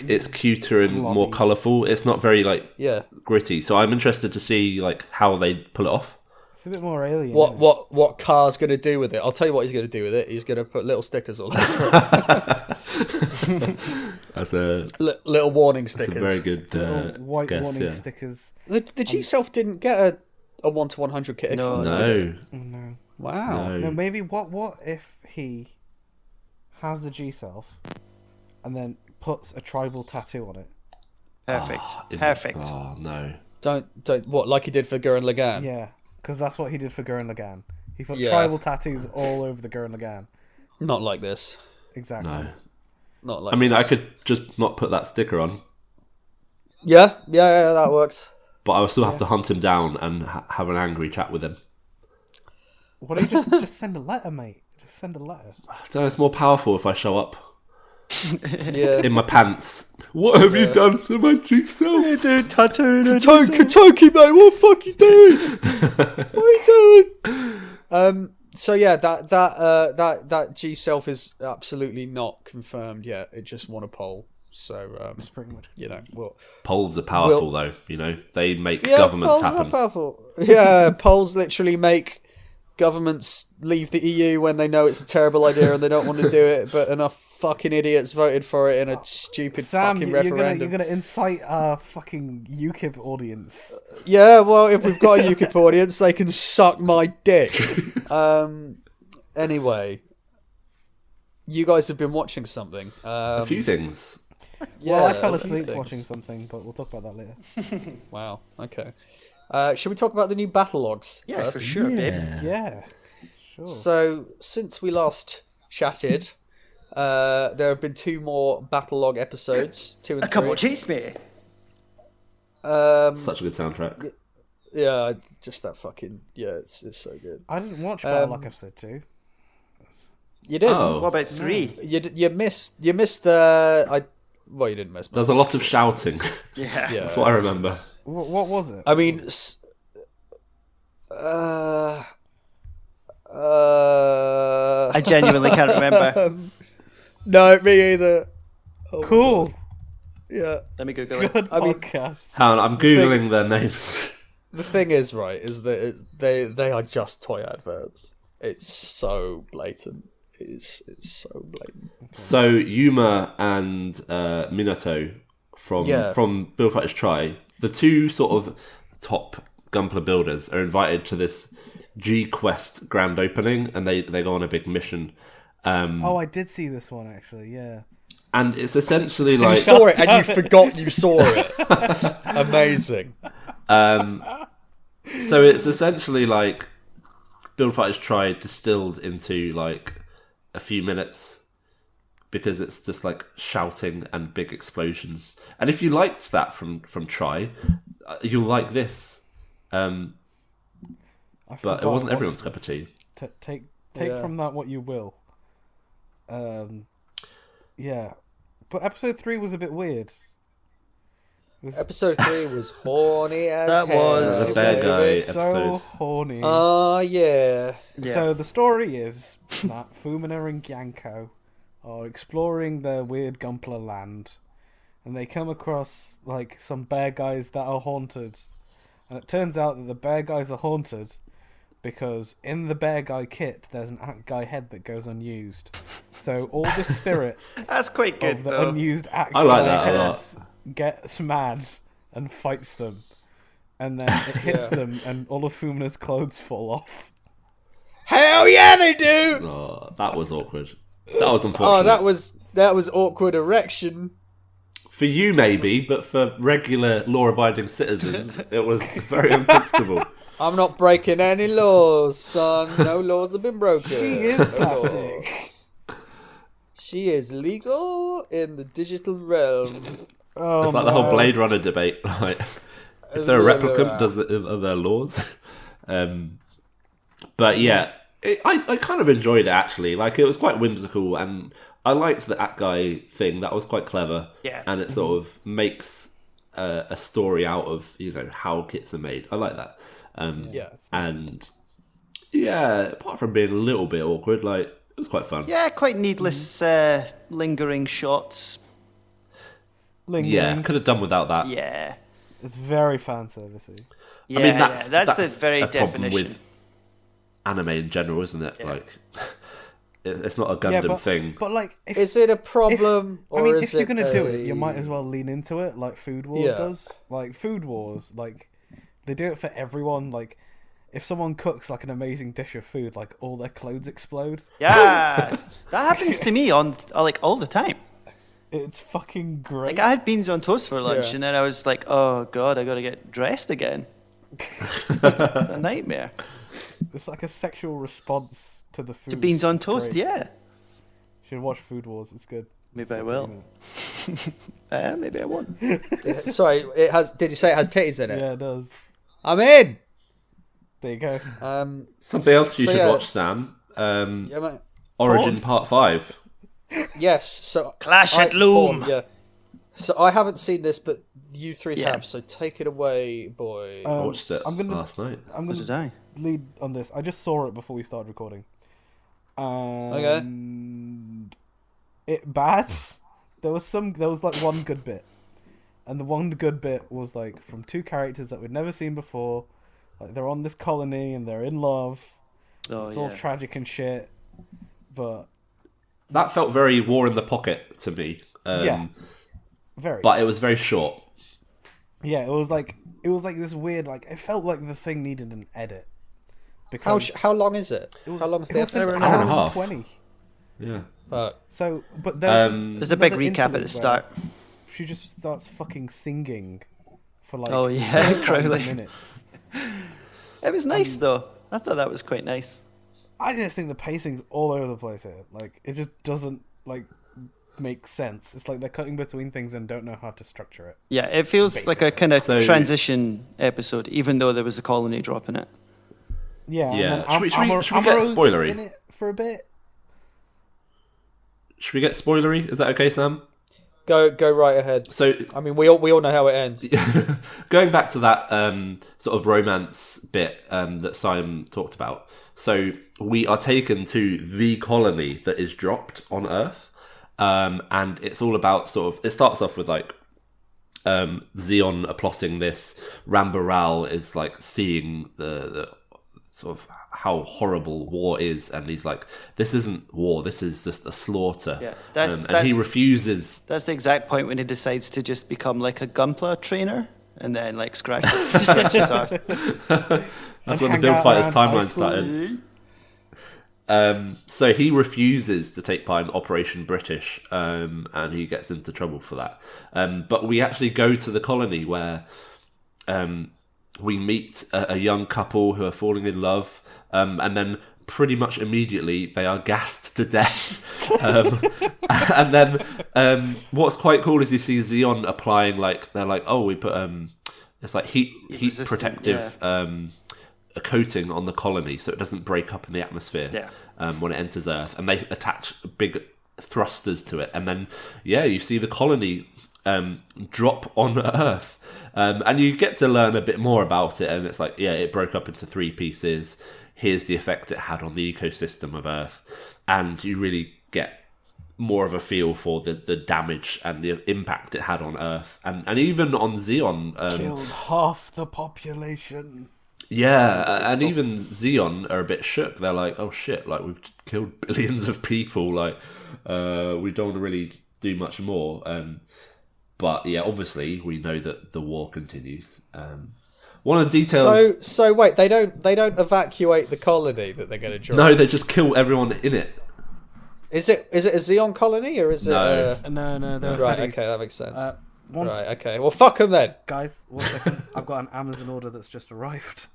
B: it's cuter and more colourful. It's not very like
A: Yeah.
B: gritty. So I'm interested to see like how they pull it off.
C: It's a bit more alien. isn't it?
A: What Car's going to do with it? I'll tell you what he's going to do with it. He's going to put little stickers all over it.
B: As a
A: Little warning
B: It's
A: stickers.
B: a very good
C: Little white
B: guess,
C: warning
B: yeah.
C: stickers.
A: The G Self didn't get a 1 to 100 kit.
D: No.
B: No,
C: No.
A: Wow.
C: No,
B: no.
C: maybe what if he has the G Self and then puts a tribal tattoo on it?
D: Perfect.
B: In-
D: Perfect.
B: Oh no.
A: Don't what like he did for Gurren Lagann.
C: Yeah, because that's what he did for Gurren Lagann. He put
A: Yeah.
C: tribal tattoos all over the Gurren Lagann.
A: Not like this.
C: Exactly.
B: No.
A: Not like.
B: I mean, I
A: this.
B: could just not put that sticker on,
A: Yeah, that works.
B: but I will still have to hunt him down and have an angry chat with him.
C: Why don't you just send a letter, mate? Just send a letter.
B: So it's more powerful if I show up
A: Yeah.
B: in my pants. What have you done to my G Self?
A: Kentucky, mate, what the fuck you doing? What are you doing? So yeah, that G Self is absolutely not confirmed yet. It just won a poll. So
C: It's pretty much.
A: well,
B: Polls are powerful, though. You know, they make
A: yeah,
B: governments
A: polls are
B: happen.
A: powerful. Yeah, polls literally make governments leave the EU when they know it's a terrible idea and they don't want to do it, but enough fucking idiots voted for it in a stupid
C: Sam,
A: fucking
C: you're
A: referendum.
C: gonna incite our fucking UKIP audience.
A: Yeah, well, if we've got a UKIP audience, they can suck my dick. Anyway, you guys have been watching something.
B: A few things.
C: Well, I
A: yeah,
C: fell
A: a few
C: asleep
A: things.
C: watching something, but we'll talk about that later.
A: Wow. Okay. Should we talk about the new battle logs?
D: Yeah,
A: first?
D: for sure, babe.
C: Yeah, sure.
A: So, since we last chatted, there have been 2 more battle log episodes, 2 and 3.
D: Come on, chase me.
B: Such a good soundtrack.
A: Yeah, just that fucking it's so good.
C: I didn't watch Battlelog episode 2.
A: You didn't.
B: Oh.
D: What about 3?
A: You missed the well, you didn't miss.
B: There's a lot of shouting.
D: Yeah.
A: Yeah,
B: That's what I remember.
C: What was it?
A: I mean,
D: I genuinely can't remember.
A: no, me either. Oh,
C: Cool.
A: yeah.
D: Let me Google it.
C: Good
A: I mean-
C: podcast.
B: Hang on, I'm googling their names.
A: The thing is, right, is that they are just toy adverts. It's so blatant. It's so blatant.
B: So Yuma and Minato from Build Fighters Try, the 2 sort of top Gunpla builders, are invited to this G Quest grand opening, and they go on a big mission.
C: I did see this one actually. Yeah.
B: And it's essentially
A: You
B: like
A: saw it and you forgot you saw it. Amazing.
B: so it's essentially like Build Fighters Try distilled into like a few minutes, because it's just like shouting and big explosions. And if you liked that from Try, you'll like this. But
C: forgot
B: it wasn't
C: I
B: everyone's
C: watched
B: cup of
C: this.
B: tea.
C: Take
A: Yeah.
C: from that what you will. Yeah, but episode 3 was a bit weird. It was
A: Episode 3 was horny as
D: That
A: hell.
D: was-
B: The bad guy
C: so
B: episode.
C: horny.
A: Oh, yeah.
D: Yeah.
C: So the story is that Fumina and Gyanko are exploring their weird Gunpla land, and they come across like some bear guys that are haunted. And it turns out that the bear guys are haunted because in the bear guy kit there's an act guy head that goes unused. So all the spirit
D: That's quite good,
C: of the
D: though.
C: unused act
B: I like
C: guy
B: that a lot.
C: heads gets mad and fights them. And then it hits them and all of Fumina's clothes fall off.
A: Hell yeah, they do!
B: Oh, that was awkward. That was unfortunate.
A: Oh, that was awkward erection.
B: For you, maybe, but for regular law-abiding citizens, it was very uncomfortable.
A: I'm not breaking any laws, son. No laws have been broken.
C: She is
A: No
C: plastic.
A: laws. She is legal in the digital realm.
C: Oh,
B: It's like the whole Blade Runner debate. Like, if they're a replicant, are there laws? But yeah, I kind of enjoyed it, actually. Like, it was quite whimsical, and I liked the At Guy thing. That was quite clever.
D: Yeah.
B: And it sort of makes a story out of, how kits are made. I like that.
A: Yeah.
B: And yeah, apart from being a little bit awkward, like, it was quite fun.
D: Yeah, quite needless lingering shots.
C: Lingering.
B: Yeah, could have done without that.
D: Yeah.
C: It's very fan servicey.
D: Yeah,
B: I mean, that's
D: that's the very
B: a problem
D: definition.
B: with anime in general, isn't it? Like, it's not a Gundam thing.
C: But like, if,
A: Is it a problem,
C: I
A: or
C: mean,
A: is
C: if you're
A: it
C: gonna do
A: a-
C: it, you might as well lean into it, like Food Wars
A: Yeah.
C: does. Like Food Wars, like they do it for everyone. Like, if someone cooks like an amazing dish of food, like all their clothes explode.
D: Yes, that happens to me on like all the time.
C: It's fucking great.
D: Like I had beans on toast for lunch,
A: Yeah.
D: and then I was like, "Oh God, I got to get dressed again." It's a nightmare.
C: It's like a sexual response to the food.
D: To beans on
C: It's
D: toast,
C: great.
D: yeah.
C: You should watch Food Wars. It's good.
D: Maybe I
C: It's
D: will.
C: good.
D: Maybe I won't.
A: Sorry, it has. Did you say it has titties in it?
C: Yeah, it does.
A: I'm in.
C: There you go.
B: Something else you
A: So,
B: should
A: yeah.
B: watch, Sam.
A: Yeah, mate.
B: Origin Part 5.
A: Yes. So
D: Clash at Loom.
A: Yeah. So I haven't seen this, but you three
D: Yeah.
A: have. So take it away, boy.
B: I watched it
C: I'm gonna-
B: last night.
C: I'm
D: What
C: gonna
D: did I?
C: lead on this. I just saw it before we started recording. And it bad. There was like one good bit. And the one good bit was like from 2 characters that we'd never seen before. Like they're on this colony and they're in love.
D: Oh
C: It's all
D: yeah.
C: tragic and shit. But
B: That felt very War in the Pocket to me.
C: Yeah. very
B: But it was very short.
C: Yeah, it was like this weird, like it felt like the thing needed an edit.
A: how
C: Because
A: how long is it?
C: it was,
A: How long is
C: it
A: the
C: was
A: episode?
C: an
B: Hour
C: hour
B: and a half.
C: 20.
B: Yeah.
A: Fuck.
C: But there's
D: There's a big
C: another
D: recap at the
C: interlude
D: start.
C: where she just starts fucking singing for like
D: Oh, yeah,
C: 5
D: Crowley.
C: minutes.
D: It was nice though. I thought that was quite nice.
C: I just think the pacing's all over the place here. Like, it just doesn't make sense. It's like they're cutting between things and don't know how to structure it.
D: Yeah, it feels like a
C: Basically.
D: kind of
B: So-
D: transition episode, even though there was a colony drop in it.
C: Yeah.
B: Yeah.
C: And then
B: Should we get
C: Amuro's
B: spoilery?
C: in it for a bit.
B: Should we get spoilery? Is that okay, Sam?
A: Go right ahead.
B: So
A: I mean, we all know how it ends.
B: going back to that sort of romance bit that Simon talked about. So we are taken to the colony that is dropped on Earth, and it's all about sort of. It starts off with like Xeon are plotting this. Rambaral is like seeing the sort of how horrible war is, and he's like, "This isn't war. This is just a slaughter."
D: Yeah,
B: and he refuses.
D: That's the exact point when he decides to just become like a Gunpla trainer and then like scratch his arse.
B: That's
C: And
B: when the
C: hang
B: Build
C: out
B: Fighters
C: around high
B: timeline
C: school.
B: started. So he refuses to take part in Operation British, and he gets into trouble for that. But we actually go to the colony where we meet a young couple who are falling in love, and then pretty much immediately they are gassed to death. And then what's quite cool is you see Xeon applying they're like, oh, we put it's like heat
D: resistant,
B: protective a coating on the colony so it doesn't break up in the atmosphere when it enters Earth, and they attach big thrusters to it, and then you see the colony drop on Earth, and you get to learn a bit more about it, and it's like it broke up into 3 pieces. Here's the effect it had on the ecosystem of Earth, and you really get more of a feel for the damage and the impact it had on Earth, and even on Xeon.
C: Killed half the population.
B: Yeah, and even Xeon are a bit shook. They're like, oh shit, like we've killed billions of people, like we don't want to really do much more. But obviously we know that the war continues. One of the details...
A: So wait, they don't evacuate the colony that they're going to drop?
B: No, they just kill everyone in it.
A: Is it a Xeon colony or is it?
C: No, they're
A: Right.
C: Feddies.
A: Okay, that makes sense.
C: One
A: Right. Okay. Well, fuck them then.
C: Guys, 1 second. I've got an Amazon order that's just arrived.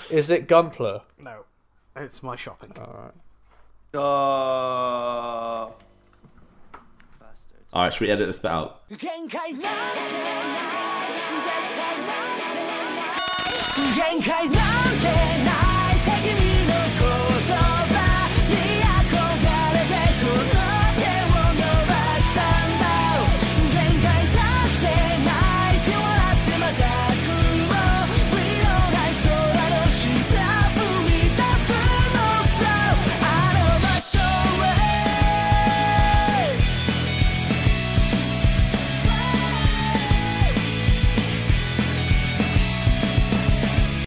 A: Is it Gunpla?
C: No, it's my shopping.
A: All right.
D: Bastard.
B: All right, should we edit this bit out?
E: 限界なんてない絶対なんてない限界なんてない敵にの言葉に憧れてこの手を伸ばしたんだ限界達してないって笑ってまた雲無理のない空の下踏み出すのさあの場所へ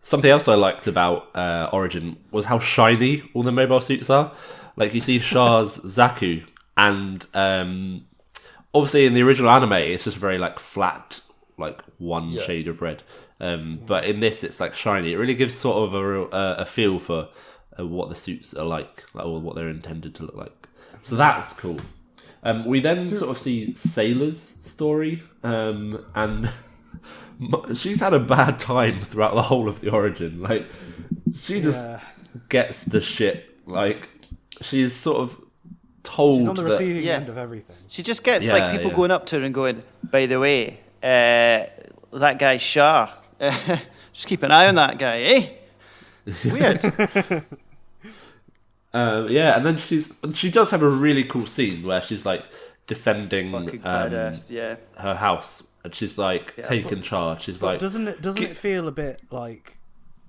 B: Something else I liked about Origin was how shiny all the mobile suits are. Like you see Char's Zaku, and obviously in the original anime it's just very like flat, like one shade of red. But in this it's like shiny. It really gives sort of a feel for what the suits are like or what they're intended to look like. So that's cool. We then sort of see Sailor's story, and she's had a bad time throughout the whole of the Origin. Like, she just gets the shit. Like, she's sort of told
C: She's on the
B: that...
C: receiving end of everything.
D: She just gets
B: Yeah,
D: like people
B: yeah.
D: going up to her and going, by the way, that guy Shah, just keep an eye on that guy, eh? Weird.
B: and then she does have a really cool scene where she's like defending
D: Fucking badass,
B: her house, and she's like taking charge. She's
C: But
B: like,
C: doesn't it feel a bit like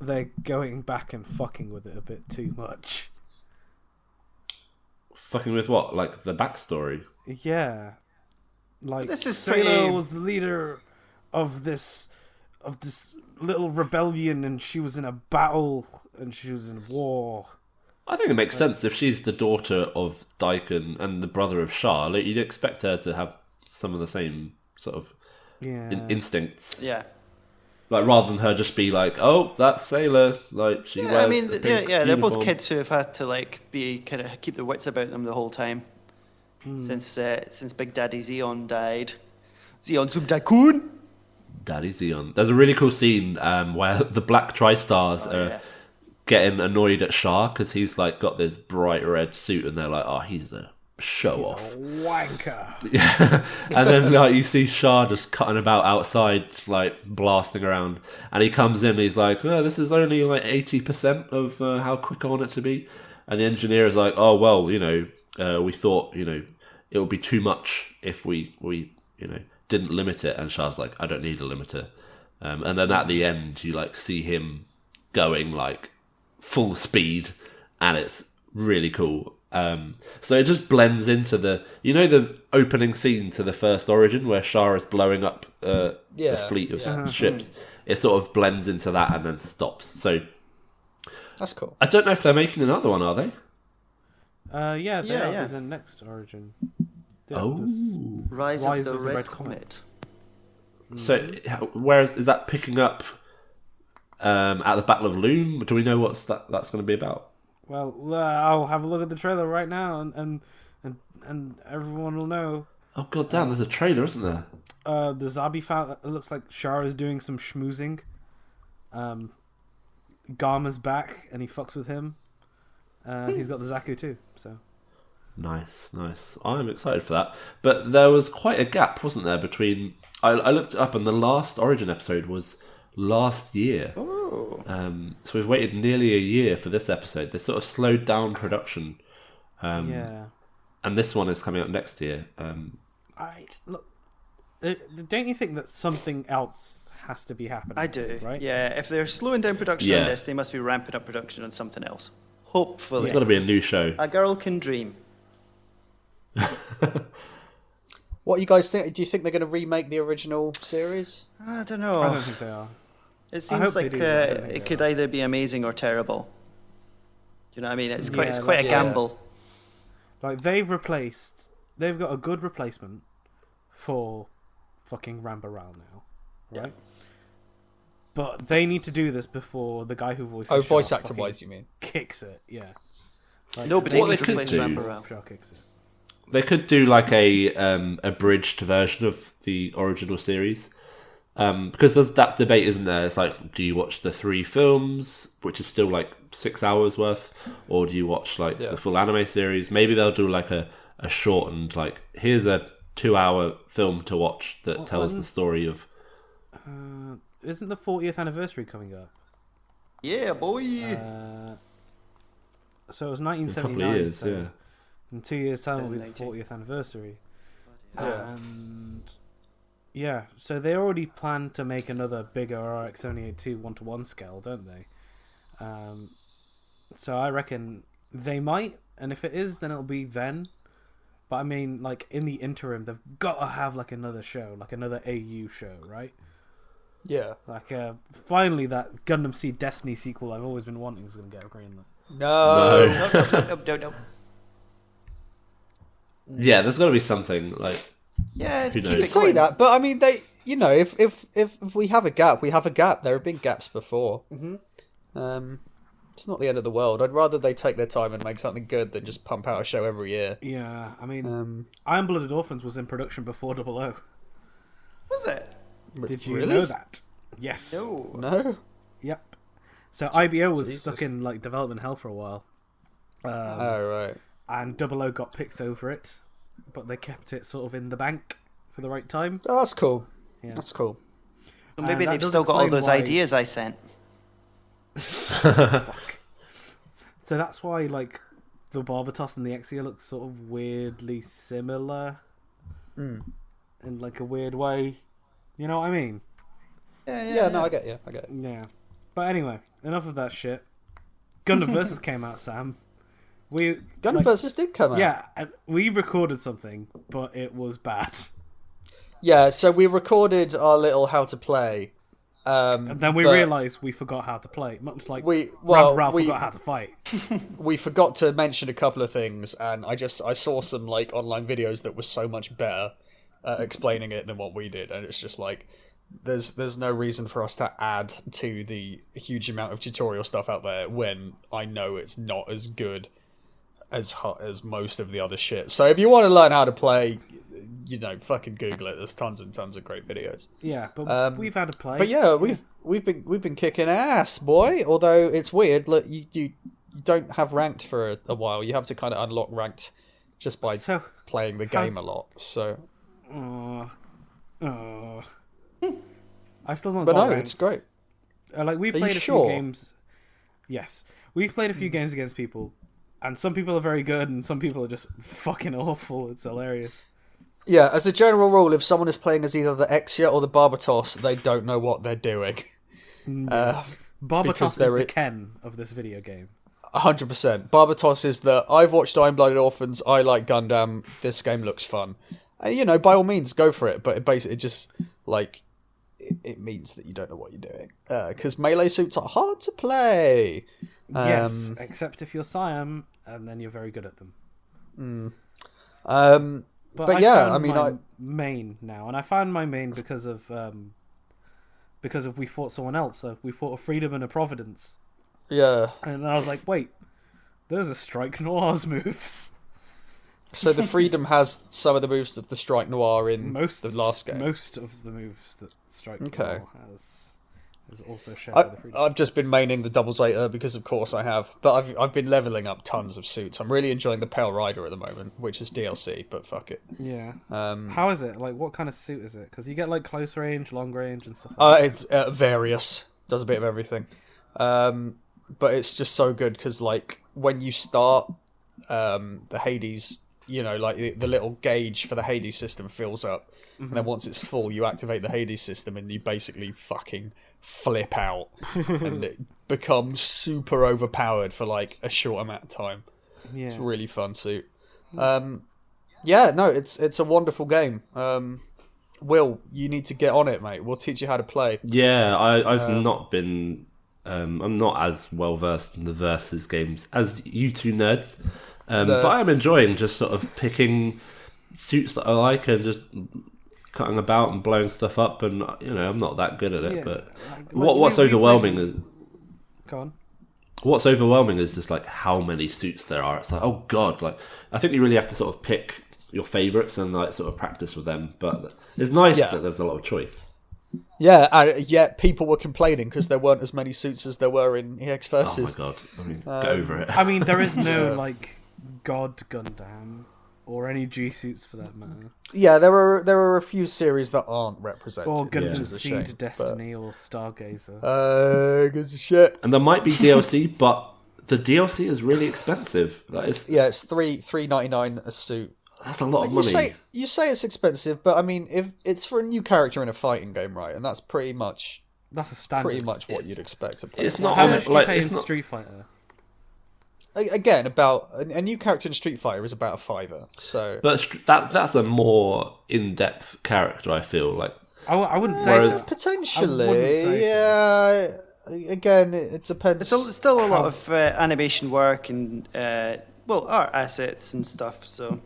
C: they're going back and fucking with it a bit too much?
B: fucking with what? Like the backstory?
C: Yeah, like
D: This is
C: Sailor
D: pretty-
C: was the leader of this little rebellion, and she was in a battle, and she was in war.
B: I think it makes sense if she's the daughter of Daikon and the brother of Shah. Like, you'd expect her to have some of the same sort of
C: Yeah,
B: instincts.
D: Yeah.
B: Like, rather than her just be like, "Oh, that's Sailor." Like, she
D: Yeah,
B: wears
D: I mean,
B: a pink
D: they're both
B: uniform.
D: kids who have had to like be kind of keep their wits about them the whole time since Big Daddy Xeon died. Xeon Zum Tycoon.
B: Daddy Xeon. There's a really cool scene where the black TriStars are getting annoyed at Shah because he's like got this bright red suit, and they're like, "Oh, he's a show off."
C: Wanker.
B: Yeah, and then like you see Shah just cutting about outside, like blasting around, and he comes in. And he's like, "Oh, this is only like 80% of how quick I want it to be," and the engineer is like, "Oh well, we thought it would be too much if we didn't limit it." And Shah's like, "I don't need a limiter," and then at the end you like see him going like full speed, and it's really cool. So it just blends into the opening scene to the first Origin where Shah is blowing up the fleet of ships. It sort of blends into that and then stops. So
A: That's cool.
B: I don't know if they're making another one, are they?
C: Yeah, they
D: Yeah,
C: are
D: yeah.
C: the next Origin.
D: Rise of the Red Comet.
B: So where is that picking up at the Battle of Loom? Do we know what's that's going to be about?
C: Well, I'll have a look at the trailer right now, and everyone will know.
B: Oh god damn! There's a trailer, isn't there?
C: The Zabi found it looks like Shah is doing some schmoozing. Garma's back, and he fucks with him. He's got the Zaku too, so.
B: Nice. I'm excited for that. But there was quite a gap, wasn't there, between... I looked it up, and the last Origin episode was last year.
D: Oh.
B: So we've waited nearly a year for this episode. They sort of slowed down production.
C: Yeah.
B: And this one is coming out next year.
C: Look. Don't you think that something else has to be happening?
D: I do.
C: Right?
D: Yeah, if they're slowing down production
B: Yeah.
D: on this, they must be ramping up production on something else. Hopefully.
B: There's got to be a new show.
D: A girl can dream.
A: What you guys think? Do you think they're going to remake the original series?
D: I don't know.
C: I don't think they are.
D: It
C: I
D: seems
C: hope they
D: like
C: do, but I don't think
D: it
C: they
D: could
C: are.
D: either be amazing or terrible. Do you know what I mean? It's quite
C: Yeah,
D: a gamble.
C: Like they've got a good replacement for fucking Rambaral now, right? But they need to do this before the guy who voices
A: Oh,
C: Shah
A: voice actor
C: fucking
A: wise, you mean?
C: kicks it. Yeah. Like,
D: Nobody
B: What
D: can
B: they could
D: replace
B: do-
D: Rambo.
C: Shah kicks it.
B: They could do like a abridged version of the original series. Because there's that debate, isn't there? It's like, do you watch the 3 films, which is still like 6 hours worth, or do you watch like the full anime series? Maybe they'll do like a shortened, like, here's a 2-hour film to watch that tells the story of...
C: Isn't the 40th anniversary coming up?
D: Yeah, boy.
C: So it was
B: a
C: 1979.
B: couple of years,
C: so
B: yeah.
C: in 2 years' time will be the
D: 19.
C: 40th anniversary.
A: Yeah.
C: And yeah, so they already plan to make another bigger RX-78 1-to-1 scale, don't they? So I reckon they might, and if it is, then it'll be then. But I mean, like, in the interim, they've got to have like another show, like another AU show, right?
A: Yeah.
C: Like, finally, that Gundam Seed Destiny sequel I've always been wanting is going to get a greenlit.
A: No.
D: No.
B: Yeah, there's got to be something, like...
D: Yeah,
B: Who
D: keep
B: knows?
A: You
D: it
A: say
D: going.
A: that, but I mean, if we have a gap, we have a gap. There have been gaps before. It's not the end of the world. I'd rather they take their time and make something good than just pump out a show every year.
C: Yeah, I mean, Iron Blooded Orphans was in production before 00.
D: Was it?
C: Did you
A: Really?
C: know that? Yes.
D: No.
A: No.
C: Yep. So IBO was
A: Jesus.
C: stuck in like development hell for a while,
A: Oh right.
C: and 00 got picked over it, but they kept it sort of in the bank for the right time.
A: Oh, that's cool.
C: Yeah.
A: That's cool.
D: Well, maybe
C: that
D: they've
C: does
D: still got all
C: explain
D: those
C: why-
D: ideas I sent.
C: Fuck. So that's why like the Barbatos and the Exia look sort of weirdly similar, in like a weird way. You know what I mean?
A: Yeah. No, I get you. I get you.
C: Yeah. But anyway, enough of that shit. Gundam Versus came out, Sam.
A: Gundam
C: like,
A: Versus did come out.
C: Yeah, and we recorded something, but it was bad.
A: Yeah. So we recorded our little how to play.
C: And then we
A: but
C: realised we forgot how to play. Much like
A: We-
C: Ralph forgot how to fight.
A: we forgot to mention a couple of things, and I saw some like online videos that were so much better at explaining it than what we did, and it's just like there's no reason for us to add to the huge amount of tutorial stuff out there when I know it's not as good as hot as most of the other shit. So if you want to learn how to play, fucking Google it. There's tons and tons of great videos.
C: Yeah, but we've had a play.
A: But yeah, we've been kicking ass, boy. Although it's weird, look, you don't have ranked for a while. You have to kind of unlock ranked just by playing the game a lot. So,
C: I still don't.
A: But no,
C: ranked.
A: it's great.
C: Like we played a few games. Yes, we played a few games against people, and some people are very good, and some people are just fucking awful. It's hilarious.
A: Yeah, as a general rule, if someone is playing as either the Exia or the Barbatos, they don't know what they're doing.
C: Barbatos is the Ken of this video game.
A: 100%. Barbatos is the, I've watched Iron Blooded Orphans, I like Gundam, this game looks fun. By all means, go for it, but it basically just, it means that you don't know what you're doing. Because melee suits are hard to play.
C: Yes, except if you're Siam, and then you're very good at them. But
A: yeah,
C: I main now, and I found my main because of we fought someone else. So we fought a Freedom and a Providence.
A: Yeah.
C: And I was like, wait, those are Strike Noir's moves.
A: So the Freedom has some of the moves of the Strike Noir in the last game.
C: Most of the moves that Strike Noir has is also shared with the Freedom.
A: I've just been maining the Double Zeta because, of course, I have. But I've been leveling up tons of suits. I'm really enjoying the Pale Rider at the moment, which is DLC, but fuck it.
C: Yeah. How is it? Like, what kind of suit is it? Because you get, like, close range, long range, and stuff
A: It's various. Does a bit of everything. But it's just so good because, like, when you start the Hades, the little gauge for the Hades system fills up. And then once it's full, you activate the Hades system and you basically fucking flip out. And it becomes super overpowered for, like, a short amount of time.
C: Yeah.
A: It's a really fun suit. It's a wonderful game. Will, you need to get on it, mate. We'll teach you how to play.
B: Yeah, I've not been... I'm not as well versed in the Versus games as you two nerds, but I'm enjoying just sort of picking suits that I like and just cutting about and blowing stuff up. And I'm not that good at it.
C: Yeah,
B: but
C: like
B: what's overwhelming is
C: go on.
B: What's overwhelming is just like how many suits there are. It's like, oh god, like I think you really have to sort of pick your favorites and like sort of practice with them. But it's nice that there's a lot of choice.
A: Yeah, yet people were complaining because there weren't as many suits as there were in EX Versus.
B: Oh my god! I mean, get over it.
C: I mean, there is no like God Gundam or any G suits for that matter.
A: Yeah, there are a few series that aren't represented.
C: Or Gundam
A: which is a shame,
C: Seed Destiny or Stargazer.
A: Good shit.
B: And there might be DLC, but the DLC is really expensive.
A: It's $3.99 a suit.
B: That's a lot of money.
A: You say it's expensive, but I mean, if it's for a new character in a fighting game, right? And that's pretty much
C: a standard.
A: Pretty much what you'd expect to play.
B: It's not
C: How much do you pay in
B: it's not...
C: Street Fighter?
A: Again, about a new character in Street Fighter is about $5. So,
B: but that's a more in-depth character. I feel like
C: I wouldn't say so.
A: Potentially,
C: I wouldn't say
A: yeah. So. Again, it depends.
D: It's still a lot of animation work and art assets and stuff. So.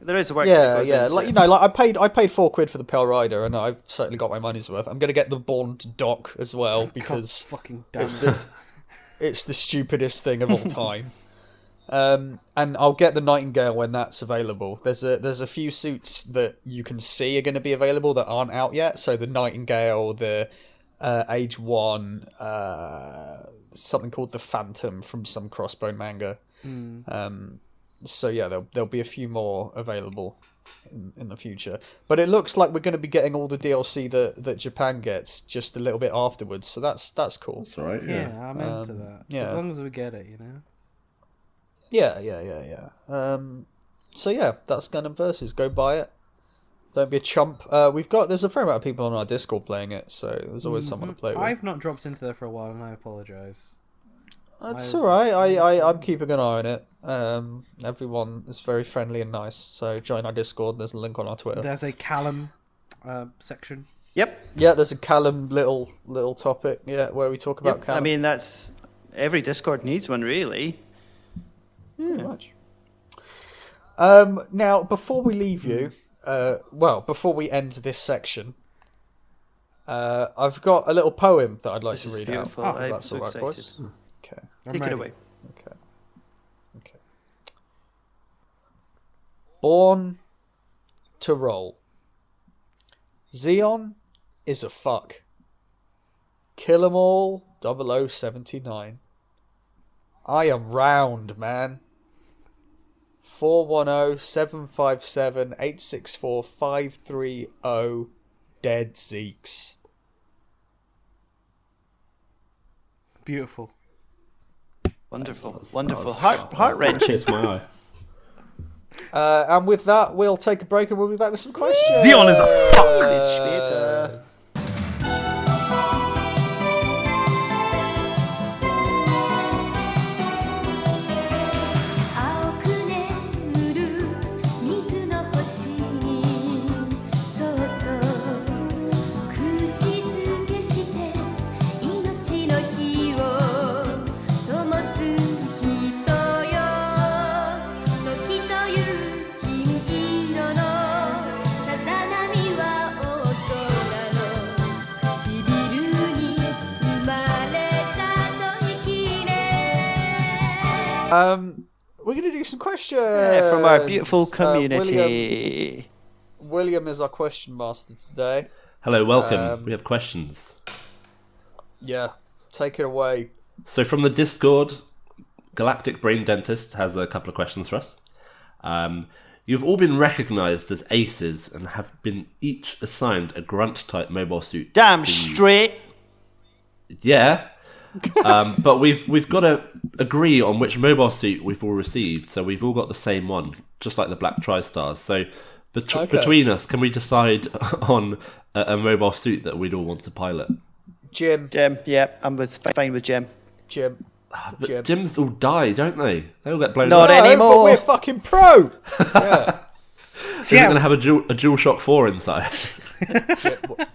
D: There is work.
A: Yeah. I paid £4 for the Pale Rider, and I've certainly got my money's worth. I'm going to get the Bond dock as well because
C: fucking damn
A: it's the stupidest thing of all time. And I'll get the Nightingale when that's available. There's a few suits that you can see are going to be available that aren't out yet. So the Nightingale, the Age 1, something called the Phantom from some Crossbone manga. So yeah, there'll be a few more available in the future. But it looks like we're going to be getting all the DLC that Japan gets just a little bit afterwards. So that's cool.
B: That's all right.
C: Yeah, I'm into that.
A: Yeah.
C: As long as we get it,
A: Yeah. So yeah, that's Gundam Versus. Go buy it. Don't be a chump. There's a fair amount of people on our Discord playing it, so there's always someone to play with.
C: I've not dropped into there for a while, and I apologise.
A: That's alright. I'm keeping an eye on it. Everyone is very friendly and nice. So join our Discord. There's a link on our Twitter.
C: There's a Callum section.
D: Yep.
A: Yeah, there's a Callum little topic. Yeah, where we talk about Callum.
D: I mean, that's every Discord needs one, really.
A: Pretty much. Now, before we leave you, before we end this section, I've got a little poem that I'd like to read out.
D: I'm
A: That's
D: so
A: all right,
D: excited.
A: boys. Okay.
D: Take it away.
A: Okay. Born to roll. Xeon is a fuck. Kill 'em all, 0079. I am round, man. 410-757-864-530. Dead Zeeks.
C: Beautiful.
D: Wonderful. Wonderful. Heart-wrenching.
B: It's my eye.
A: And with that, we'll take a break and we'll be back with some questions.
C: Xeon is a fuck.
D: Bis später.
E: 青く眠る水の星にそっと口づけして命の火を灯す人よ時という金色のさざ波は大空の唇に生まれたと生きれ
A: We're going to do some questions.
D: From our beautiful
A: William,
D: community.
A: William is our question master today.
B: Hello, welcome. We have questions.
A: Yeah, take it away.
B: So from the Discord, Galactic Brain Dentist has a couple of questions for us. You've all been recognised as aces and have been each assigned a grunt-type mobile suit.
D: Damn
B: for use.
D: straight.
B: Yeah. But we've got to agree on which mobile suit we've all received, so we've all got the same one, just like the Black Tri-Stars. So between us, can we decide on a mobile suit that we'd all want to pilot?
A: Jim.
D: Jim, yeah, fine with Jim.
A: Jim.
B: But
A: Jim.
B: Gyms all die, don't they? They all get blown
D: Not
B: up.
A: No,
D: anymore.
A: but we're fucking pro. Yeah.
B: Is it going to have a DualShock 4 inside?
A: Jim, what?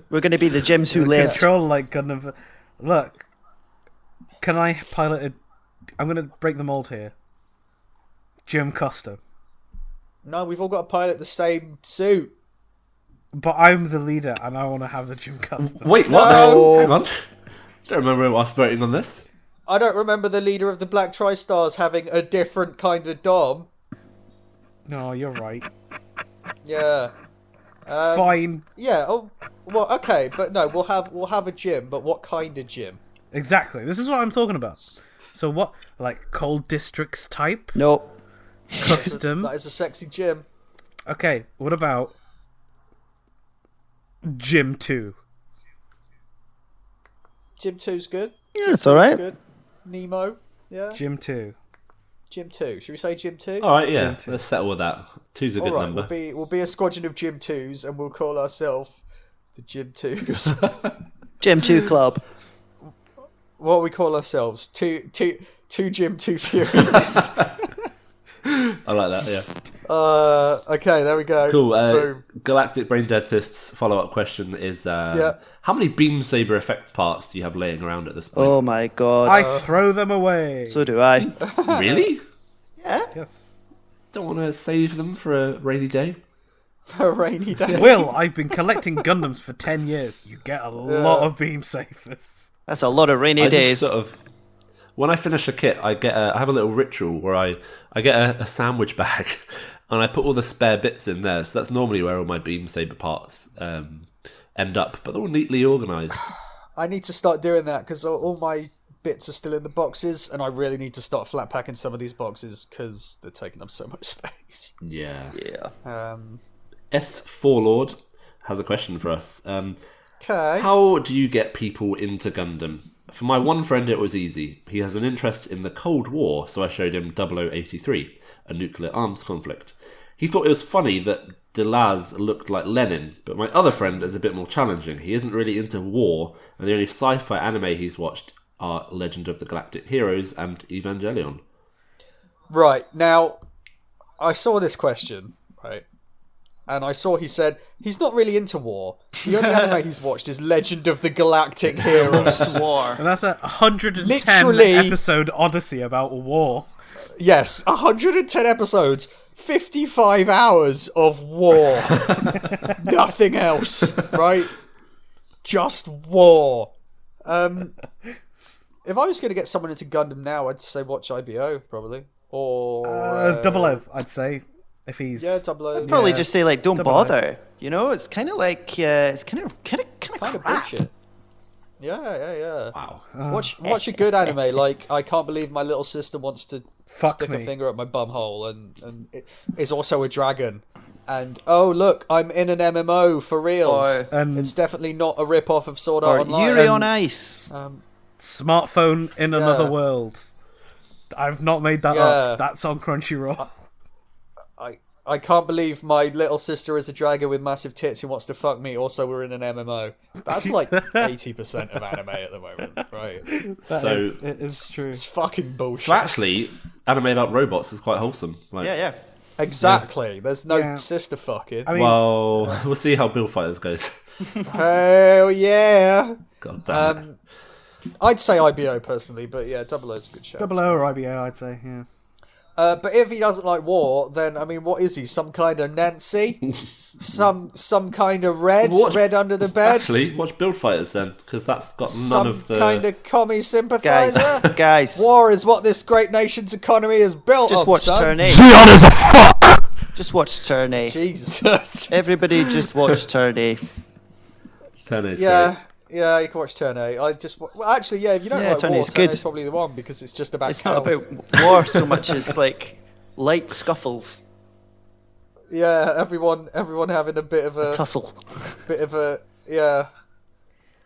D: We're going to be the Jims who live.
C: Control like Gundam. Look, can I pilot a? I'm gonna break the mold here. Jim Custom,
A: No, we've all got to pilot the same suit.
C: but I'm the leader and I want to have the Jim Custom.
B: Wait, what?
A: No.
B: Hang on. Don't remember us voting on this.
A: I don't remember the leader of the Black Tri-Stars having a different kind of dom.
C: No, you're right.
A: Yeah.
C: Fine,
A: Yeah. Oh, well, okay, but no, we'll have a gym, but what kind of gym?
C: exactly. This is what I'm talking about. So what, like cold districts type,
D: Nope.
C: custom?
A: That is a sexy gym.
C: Okay, what about Gym 2?
A: Gym 2's good.
D: Yeah, it's alright.
A: Good. Nemo. Yeah.
C: Gym 2.
A: Gym 2. Should we say Gym 2?
B: All right, yeah.
C: Gym 2.
B: Let's settle with that. Two's a good
A: All right,
B: number.
A: we'll be a squadron of Gym 2s, and we'll call ourselves the Gym 2s.
D: Jim 2 Club.
A: What we call ourselves? Two Gym 2 Furies.
B: I like that, yeah.
A: Okay, there we go.
B: Cool.
A: Boom.
B: Galactic Brain Dentist's follow-up question is,
A: Yeah.
B: how many Beam Saber effect parts do you have laying around at this point?
D: Oh my god.
C: I throw them away.
D: So do I.
B: Really?
C: Yes.
B: Don't want to save them for a rainy day?
A: For a rainy day.
C: Will, I've been collecting Gundams for 10 years. You get a lot of beam sabers.
D: That's a lot of rainy
B: I
D: days.
B: just sort of, when I finish a kit, I have a little ritual where I get a sandwich bag and I put all the spare bits in there. So that's normally where all my Beam Saber parts end up, but they're all neatly organised.
A: I need to start doing that because all my bits are still in the boxes, and I really need to start flat packing some of these boxes because they're taking up so much space.
B: Yeah.
D: Yeah.
B: S4 Lord has a question for us.
A: Okay.
B: How do you get people into Gundam? For my one friend, it was easy. He has an interest in the Cold War, so I showed him 0083, a nuclear arms conflict. He thought it was funny that Delaz looked like Lenin, but my other friend is a bit more challenging. He isn't really into war, and the only sci-fi anime he's watched are Legend of the Galactic Heroes and Evangelion.
A: Right, now, I saw this question, right? And I saw he said he's not really into war. The only anime he's watched is Legend of the Galactic Heroes.
D: War.
C: And that's a 110
A: Literally-
C: episode odyssey about war.
A: Yes, 110 episodes, 55 hours of war. Nothing else, right? Just war. If I was going to get someone into Gundam now, I'd say watch IBO, probably. Or...
C: Double O, I'd say. If he's
A: Yeah, double O.
D: I'd probably
C: Yeah.
D: just say like, don't
C: Double O.
D: bother. You know, it's kind of like it's kind of
A: Kind of
D: crap.
A: bullshit. Yeah.
B: Wow.
A: Watch a good anime. Like, I can't believe my little sister wants to
C: Fuck
A: stick
C: me.
A: a finger up my bum hole, and it is also a dragon. And oh look, I'm in an MMO for reals.
D: Or-
C: And
A: It's definitely not a rip off of Sword
D: Or
A: Art Online.
D: Yuri on Ice.
C: smartphone in another world. I've not made that
A: Yeah.
C: up. That's on Crunchyroll.
A: I can't believe my little sister is a dragon with massive tits who wants to fuck me. Also, we're in an MMO. That's like 80% of anime at the moment, right?
C: It is true.
A: It's fucking bullshit.
B: So actually, anime about robots is quite wholesome. Like,
D: Yeah.
A: Exactly. There's no
C: Yeah.
A: sister fucking.
C: I mean,
B: well, we'll see how Bill Fighters goes.
A: Hell yeah.
B: God damn it.
A: I'd say IBO personally, but yeah, Double O's a good show.
C: Double O or IBO, I'd say. Yeah.
A: But if he doesn't like war, then I mean, what is he? Some kind of Nancy? some kind of red under the bed?
B: Actually, watch Build Fighters then, because that's got none
A: Some
B: of the.
A: kind of commie sympathizer?
D: Guys,
A: War is what this great nation's economy is built
D: just
A: on,
D: watch
A: son.
D: Turn 8.
C: Zeon is a fuck!
D: Just watch Turn 8.
A: Jesus.
D: Everybody just watch Turn 8.
B: Turner's
A: Yeah, you can watch Turn 8. Actually, yeah, if you don't
D: Yeah,
A: like
D: Turn
A: war,
D: 8's
A: Turn
D: good.
A: 8's probably the one because it's just about
D: It's not
A: cows.
D: about war so much as like light scuffles,
A: Yeah, everyone having a bit of a
D: tussle.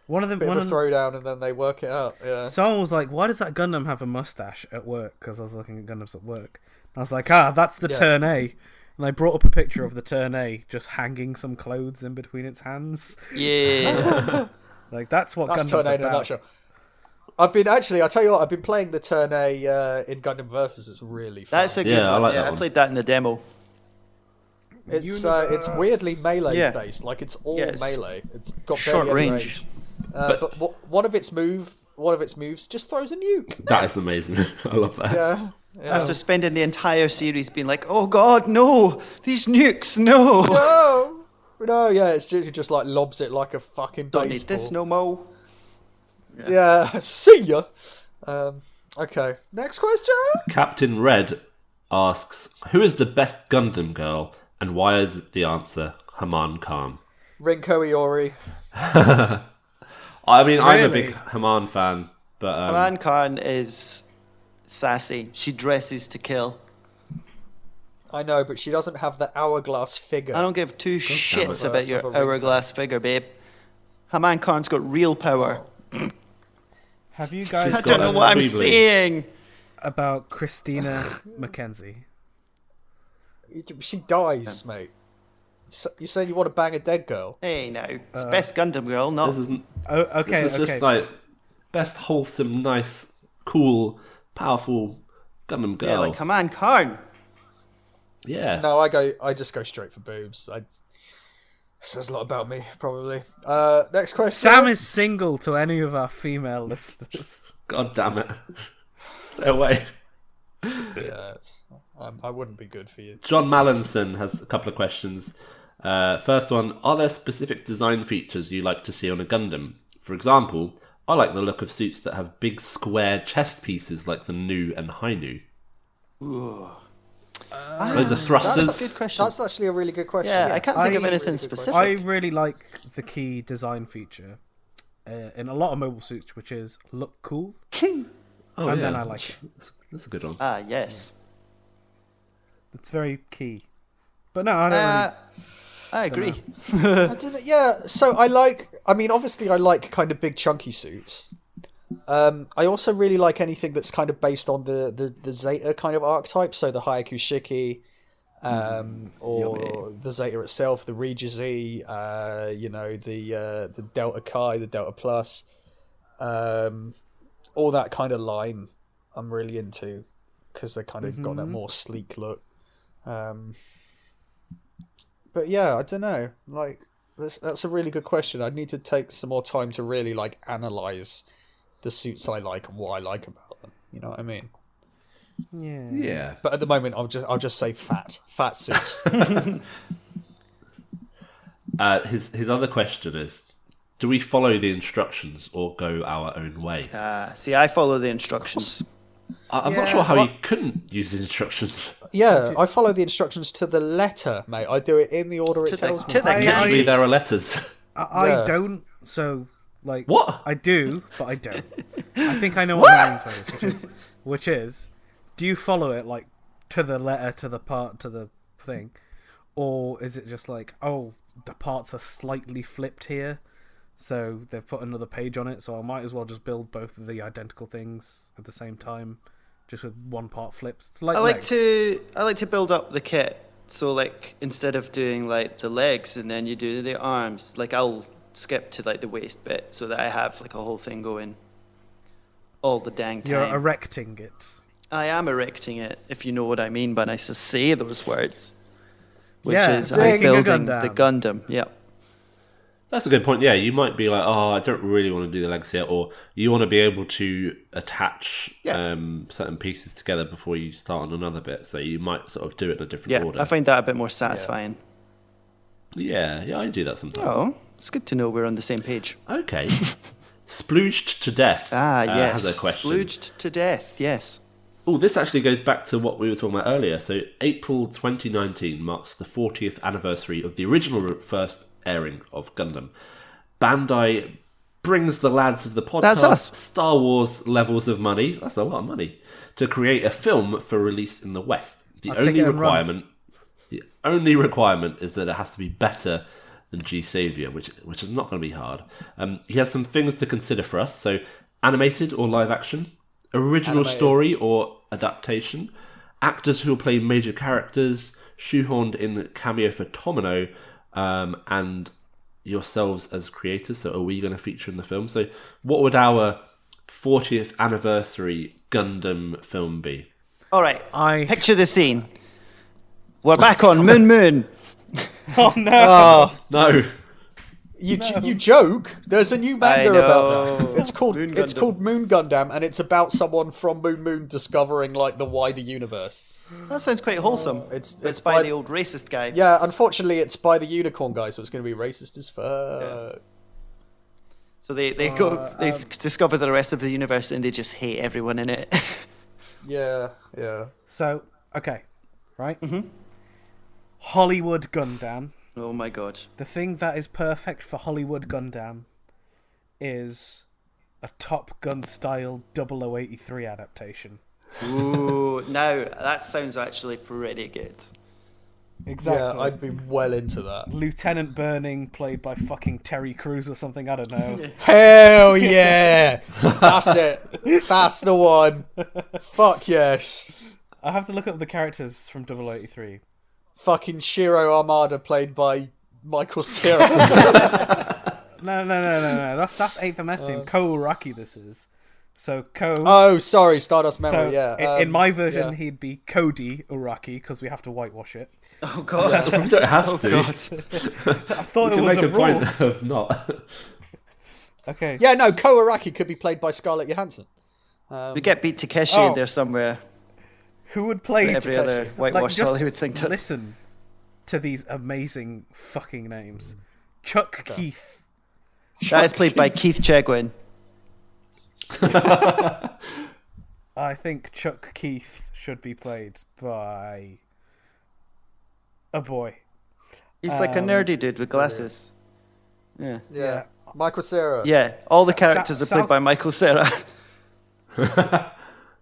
C: One of the
A: bit
C: one
A: of a
C: of
A: throwdown, and then they work it out. Yeah.
C: someone was like, "Why does that Gundam have a mustache at work?" Because I was looking at Gundams at work. And I was like, that's the
A: Yeah.
C: Turn A." And I brought up a picture of the Turn A just hanging some clothes in between its hands.
D: Yeah.
C: Like that's what
A: That's
C: Gundam's
A: Turn A in a
C: about.
A: nutshell. I'll tell you what, I've been playing the Turn A in Gundam Versus. It's really fun.
D: That's a good
B: Yeah, I
D: one.
B: like
D: Yeah,
B: that
D: I
B: one.
D: played that in the demo.
A: It's weirdly melee
D: Yeah.
A: based. Like it's all
D: Yes.
A: melee. It's got
D: Short
A: barely any
D: range.
A: But one of its moves just throws a nuke.
B: That is amazing. I love that.
A: Yeah.
D: After spending the entire series being like, "Oh God, no! These nukes, no!
A: No, yeah, it's just like lobs it like a fucking
D: Don't
A: baseball.
D: need this no more."
A: Yeah, see ya. Okay, next question.
B: Captain Red asks, "Who is the best Gundam girl, and why is the answer Haman Khan?"
A: Rinko Iori.
B: I mean, I'm a
C: Really?
B: big Haman fan, but
D: Aman Khan is sassy. She dresses to kill.
A: I know, but she doesn't have the hourglass figure.
D: I don't give two shits
A: it.
D: about your
A: Of a
D: hourglass figure, babe. Haman Khan's got real power.
C: Have you guys
D: I don't know what I'm
B: Weebly.
D: saying.
C: about Christina Mackenzie?
A: She dies, mate. You saying you want to bang a dead girl?
D: Hey, now. It's best Gundam girl, not...
B: this isn't.
C: Oh, okay,
B: This is
C: okay.
B: just like best wholesome, nice, cool, powerful Gundam girl.
D: Yeah, like Haman Khan.
B: Yeah.
A: No, I just go straight for boobs. Says a lot about me, probably. Next question.
C: Sam is single to any of our female listeners.
B: God damn it. Stay away.
A: Yeah, I wouldn't be good for you.
B: John Mallinson has a couple of questions. First one, are there specific design features you like to see on a Gundam? For example, I like the look of suits that have big square chest pieces like the Nu and Hainu. Those are thrusters.
D: That's a good question.
A: That's actually a really good question.
D: Yeah, I can't think of
C: I-
D: anything
A: really good
D: specific.
C: I really like the key design feature in a lot of mobile suits, which is look cool.
B: Oh,
C: And
B: yeah.
C: then I like it.
B: That's a good one.
D: Ah, yes.
C: It's very key. But no, I don't really.
D: I agree.
A: I don't know, yeah, so obviously I like kind of big chunky suits. I also really like anything that's kind of based on the Zeta kind of archetype, so the Hayaku Shiki, or the Zeta itself, the Regia Z, the Delta Chi, the Delta Plus, all that kind of line I'm really into, because they kind of got that more sleek look. But yeah, I don't know. Like that's a really good question. I'd need to take some more time to really like analyze the suits I like and what I like about them. You know what I mean?
C: Yeah.
B: Yeah.
A: But at the moment, I'll just say fat suits.
B: His other question is, do we follow the instructions or go our own way?
D: See, I follow the instructions.
B: I'm not sure how you couldn't use the instructions.
A: Yeah, I follow the instructions to the letter, mate. I do it in the order it
D: To the-
A: tells me.
D: to the
C: I-
D: cat.
B: Literally, there are letters.
C: I
A: Yeah.
C: don't. So like,
B: What?
C: I do, but I don't. I think I know what it means by this, which is, do you follow it like to the letter, to the part, to the thing, or is it just like, oh, the parts are slightly flipped here, so they've put another page on it, so I might as well just build both of the identical things at the same time, just with one part flipped. Like
D: I like
C: legs.
D: to build up the kit. So like instead of doing like the legs and then you do the arms, like I'll skip to like the waist bit so that I have like a whole thing going all the dang time.
C: You're erecting it.
D: I am erecting it, if you know what I mean when I say those words. Which
C: Yeah,
D: is
C: making
D: I'm
C: a
D: building
C: Gundam.
D: the Gundam. Yep.
B: That's a good point. Yeah, you might be like, oh, I don't really want to do the legs here, or you want to be able to attach certain pieces together before you start on another bit. So you might sort of do it in a different
D: Yeah,
B: order.
D: I find that a bit more satisfying.
B: Yeah, I do that sometimes.
D: Oh, it's good to know we're on the same page.
B: Okay. Splooged to death.
D: Yes.
B: Has a question.
D: Splooged to death, yes.
B: Oh, this actually goes back to what we were talking about earlier. So April 2019 marks the 40th anniversary of the original first airing of Gundam. Bandai brings the lads of the podcast
D: That's us.
B: Star Wars levels of money. That's a lot of money to create a film for release in the West. The
C: I'll take
B: only
C: it and run.
B: requirement is that it has to be better than G Savior, which is not going to be hard. He has some things to consider for us. So animated or live action, original
A: Animated.
B: story or adaptation, actors who will play major characters, shoehorned in cameo for Tomino, and yourselves as creators. So are we going to feature in the film? So what would our 40th anniversary Gundam film be?
D: All right.
C: I-
D: Picture the scene. We're back on Moon.
C: Oh no!
A: Oh,
B: No.
A: you joke. There's a new
D: I
A: manga about
D: know.
A: that. It's called
D: Moon
A: it's
D: Gundam.
A: called Moon Gundam, and it's about someone from Moon discovering like the wider universe.
D: That sounds quite wholesome.
A: It's
D: by
A: by-
D: the old racist guy.
A: Yeah, unfortunately, it's by the unicorn guy, so it's going to be racist as fuck.
D: So they discover the rest of the universe and they just hate everyone in it.
A: Yeah.
C: So okay, right. Hollywood Gundam.
D: Oh my god.
C: The thing that is perfect for Hollywood Gundam is a Top Gun style 0083 adaptation.
D: Ooh, now that sounds actually pretty good.
C: Exactly.
A: Yeah, I'd be well into that.
C: Lieutenant Burning, played by fucking Terry Crews or something. I don't know.
A: Hell yeah! That's it. That's the one. Fuck yes.
C: I have to look up the characters from 0083.
A: Fucking Shiro Armada, played by Michael Cera.
C: No. That's 8th MS team. Ko Uraki. This is. So Ko.
A: Oh, sorry, Stardust
C: so
A: Memory. Yeah.
C: in my version,
A: yeah.
C: he'd be Cody Uraki because we have to whitewash it.
D: Oh god.
B: We don't have to.
C: I thought
B: We
C: it
B: can
C: was
B: make
C: a
B: a
C: rule.
B: point of not.
C: Okay.
A: Yeah, no, Ko Araki could be played by Scarlett Johansson.
D: We get beat Takeshi
C: Oh.
D: in there somewhere.
C: Who would play
D: Every
C: Takeshi?
D: other whitewashed
C: just
D: Hollywood thing does.
C: Listen to these amazing fucking names. Chuck Keith.
D: That is played by Keith Chegwin.
C: I think Chuck Keith should be played by a boy.
D: He's like a nerdy dude with glasses. Yeah.
A: Yeah. Michael Cera.
D: Yeah, all the
C: Sa-
D: characters are played
C: South-
D: by Michael Cera.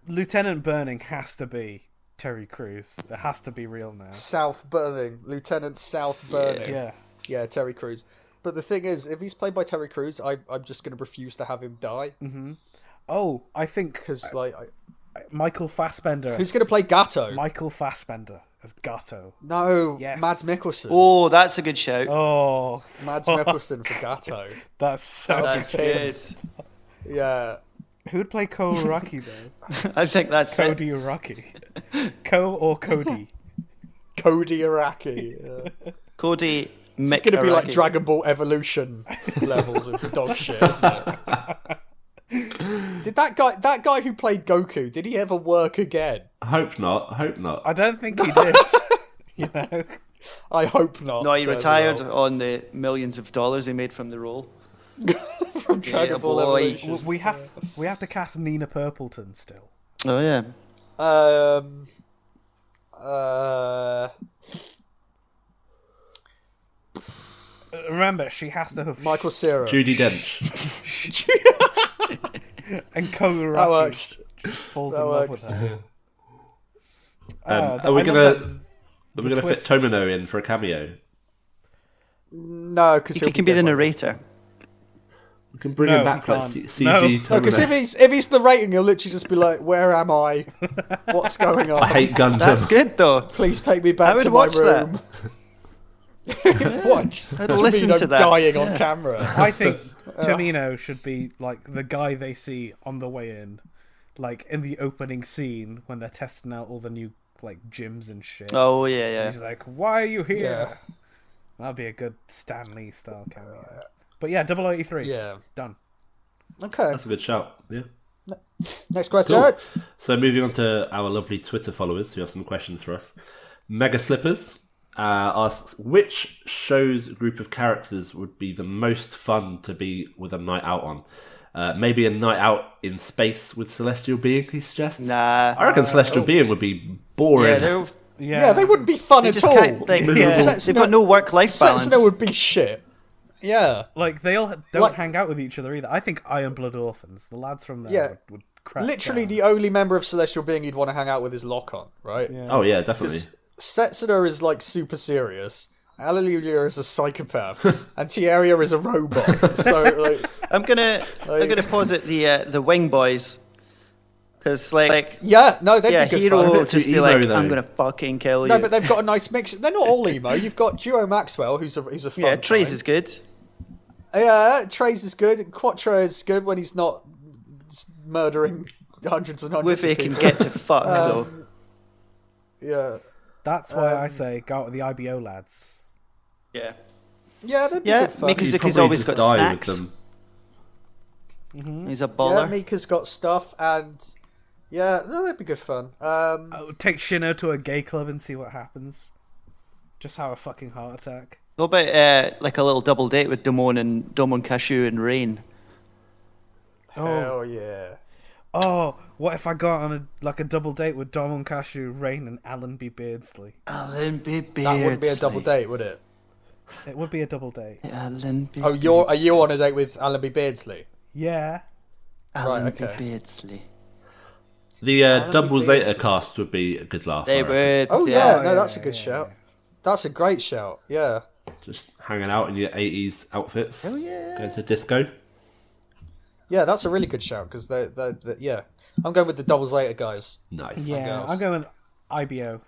C: Lieutenant Burning has to be Terry Crews. It has to be real now.
A: South Burning. Lieutenant South Burning.
C: Yeah.
A: Yeah, Terry Crews. But the thing is, if he's played by Terry Crews, I'm just going to refuse to have him die.
C: Oh, I think
A: Because, like,
C: Michael Fassbender.
A: who's going to play Gato?
C: Michael Fassbender as Gato.
A: No,
C: Yes.
A: Mads Mikkelsen.
D: Oh, that's a good shout.
C: Oh,
A: Mads Mikkelsen for Gato.
C: that's so
D: That's
C: good.
D: good.
A: Yeah.
C: Who would play Ko Uraki though?
D: I think that's it.
C: Cody Uraki. Ko or Cody?
A: Cody Araki. Yeah.
D: Cody
A: It's
D: Mick
A: going to be like
D: Araki.
A: Dragon Ball Evolution levels of dog shit, isn't it? Did that guy who played Goku, did he ever work again?
B: I hope not.
C: I don't think he did. You know.
A: I hope not.
D: No, he
A: says
D: retired
A: well.
D: on the millions of dollars he made from the role.
A: From Dragon
D: Yeah,
A: Ball
D: boy.
A: Evolution.
C: We have to cast Nina Purpleton still.
D: Oh yeah.
A: Uh,
C: Remember, she has to have
A: Michael Cera.
B: Judi Dench.
C: and Kogaraki
A: That works.
C: just falls
A: That
C: in love
A: works.
C: with her.
B: Are we
C: I
B: gonna
C: love
B: are we gonna fit
C: twist.
B: Tomino in for a cameo?
A: No, because
D: He can be the narrator.
B: We can bring
C: No,
B: him back
C: he
B: for like
C: can't.
B: CG
C: No.
B: Tomino.
A: No, because if he's the rating, he'll literally just be like, "Where am I? What's going on?
B: I hate Gundam.
D: That's good though.
A: Please take me back
D: I would
A: to my
D: watch that.
A: room." What?
D: I'd listen to that.
A: dying on camera.
C: I think Tomino should be like the guy they see on the way in, like in the opening scene when they're testing out all the new like gyms and shit.
D: Oh yeah, yeah.
C: He's like, "Why are you here?"
A: Yeah.
C: That'd be a good Stan Lee style cameo. But yeah, 083.
A: Yeah.
C: Done.
A: Okay.
B: That's a good shout. Yeah.
A: Next question.
B: Cool. So moving on to our lovely Twitter followers who have some questions for us. Mega Slippers asks, which show's group of characters would be the most fun to be with a night out on? Maybe a night out in space with Celestial Being, he suggests.
D: Nah.
B: I reckon Celestial Being would be boring.
D: Yeah, they're,
A: Yeah, they wouldn't be fun
D: they
A: at
D: just
A: all.
D: can't. Like, yeah, they've got no work-life balance.
A: Sentinel would be shit. Yeah.
C: Like they all don't
A: Like-
C: hang out with each other either. I think Iron Blood Orphans, the lads from there,
A: Yeah.
C: would crack
A: Literally,
C: down.
A: the only member of Celestial Being you'd want to hang out with is Lock-On, right?
C: Yeah.
B: Oh yeah, definitely.
A: Setsuna is like super serious. Alleluia is a psychopath, and Tieria is a robot. So like,
D: I'm gonna posit the Wing Boys, because like
A: yeah, no, they'd
D: yeah,
A: be good
D: Hero
A: fun.
B: They're
D: would just
B: too
D: be
B: emo,
D: like,
B: though.
D: I'm gonna fucking kill you.
A: No, but they've got a nice mixture. They're not all emo. You've got Duo Maxwell, who's a fun.
D: yeah, Trace
A: time.
D: is good.
A: Yeah, Trace is good. Quattro is good when he's not just murdering hundreds and hundreds
D: Woofy
A: of
D: can
A: people.
D: get to fuck though.
A: Yeah,
C: That's why I say go out with the IBO lads.
D: Yeah,
A: yeah, that'd be
D: yeah.
A: good fun.
D: Mikazuki's
B: You'd probably
D: always
B: just
D: got
B: die with
D: snacks.
B: them.
D: He's a
A: Yeah,
D: baller.
A: Mika's got stuff, and yeah, no, that'd be good fun.
C: Take Shino to a gay club and see what happens. Just have a fucking heart attack.
D: What about like a little double date with Domon Cashew and Rain?
A: Hell yeah.
C: Oh, what if I got on a double date with Donald Cashew, Rain, and Alan B. Beardsley?
D: Alan B. Beardsley.
A: That wouldn't be a double date, would it?
C: It would be a double date.
D: Alan B.
A: Oh, are you on a date with Alan B. Beardsley?
C: Yeah.
D: Alan
A: Right,
D: B.
A: okay.
D: Beardsley.
B: The Double Zeta
A: Beardsley.
B: cast would be a good laugh.
D: They
B: I reckon.
D: would.
A: Oh yeah,
C: Oh,
A: no,
C: yeah,
A: that's a
C: yeah,
A: good
C: yeah,
A: shout.
C: yeah.
A: That's a great shout. Yeah.
B: Just hanging out in your 80s outfits.
D: Oh, yeah.
B: Going to disco.
A: Yeah, that's a really good shout because they're yeah. I'm going with the Double Zeta guys.
B: Nice.
C: Yeah,
A: girls.
C: I'm going with IBO.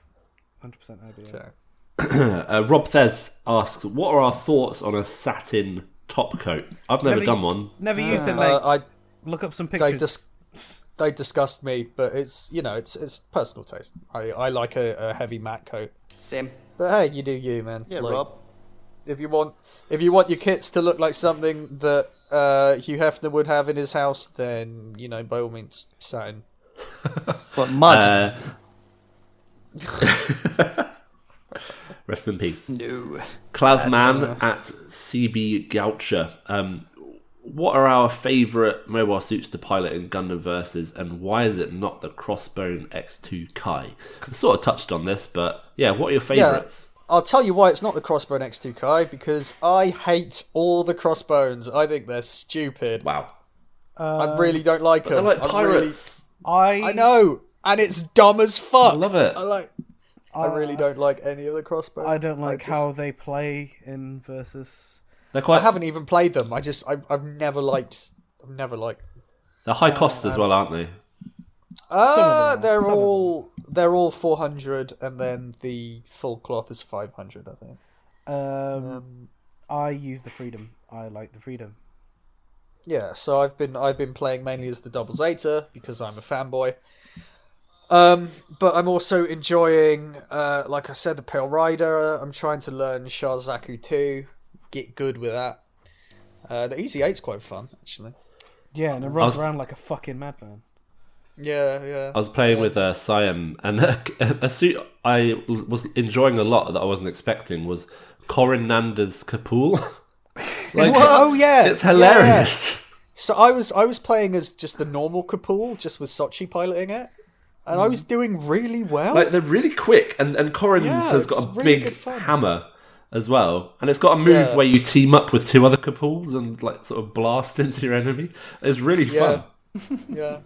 C: 100% IBO.
A: Okay.
B: Rob Thez asks, what are our thoughts on a satin top coat? I've never done one.
C: Never used it, mate.
A: I
C: Look up some
A: they
C: pictures.
A: they disgust me, but it's it's personal taste. I like a heavy matte coat,
D: Same.
A: but hey, you do you, man.
D: Yeah,
A: Like,
D: Rob.
A: If you want your kits to look like something that Hugh Hefner would have in his house, then by all means, satin.
D: What mud?
B: Rest in peace.
D: No.
B: Clavman at CB Goucher. What are our favourite mobile suits to pilot in Gundam Versus, and why is it not the Crossbone X2 Kai? I sort of touched on this, but yeah, what are your favourites?
A: I'll tell you why it's not the Crossbone X2 Kai, because I hate all the Crossbones. I think they're stupid.
B: Wow.
A: I really don't like them.
B: They're like pirates.
A: I know, and it's dumb as fuck.
B: I love it.
A: I really don't like any of the Crossbones.
C: I don't like
A: just-
C: how they play in Versus.
B: They're
A: I
B: quite.
A: haven't even played them. I've never liked.
B: They're high cost as well, aren't they?
C: them
A: They're
C: are, some of
A: all 400, and then the full cloth is 500. I think.
C: I use the Freedom. I like the Freedom.
A: Yeah, so I've been playing mainly as the Double Zeta because I'm a fanboy. But I'm also enjoying, like I said, the Pale Rider. I'm trying to learn Shazaku 2. Get good with that. The Easy 8's quite fun, actually.
C: Yeah, and it runs around like a fucking madman.
A: Yeah.
B: I was playing with Siam, and a suit I was enjoying a lot that I wasn't expecting was Corin Nanda's Kapul.
A: Oh yeah,
B: It's hilarious.
A: Yeah. So I was playing as just the normal Kapul, just with Sochi piloting it. and I was doing really well.
B: Like they're really quick, and Corrin's
A: Yeah,
B: has got
A: it's
B: a
A: really
B: big
A: good fun.
B: hammer as well, and it's got a move
A: Yeah.
B: where you team up with 2 other Kapools and like sort of blast into your enemy. It's really fun.
A: Yeah.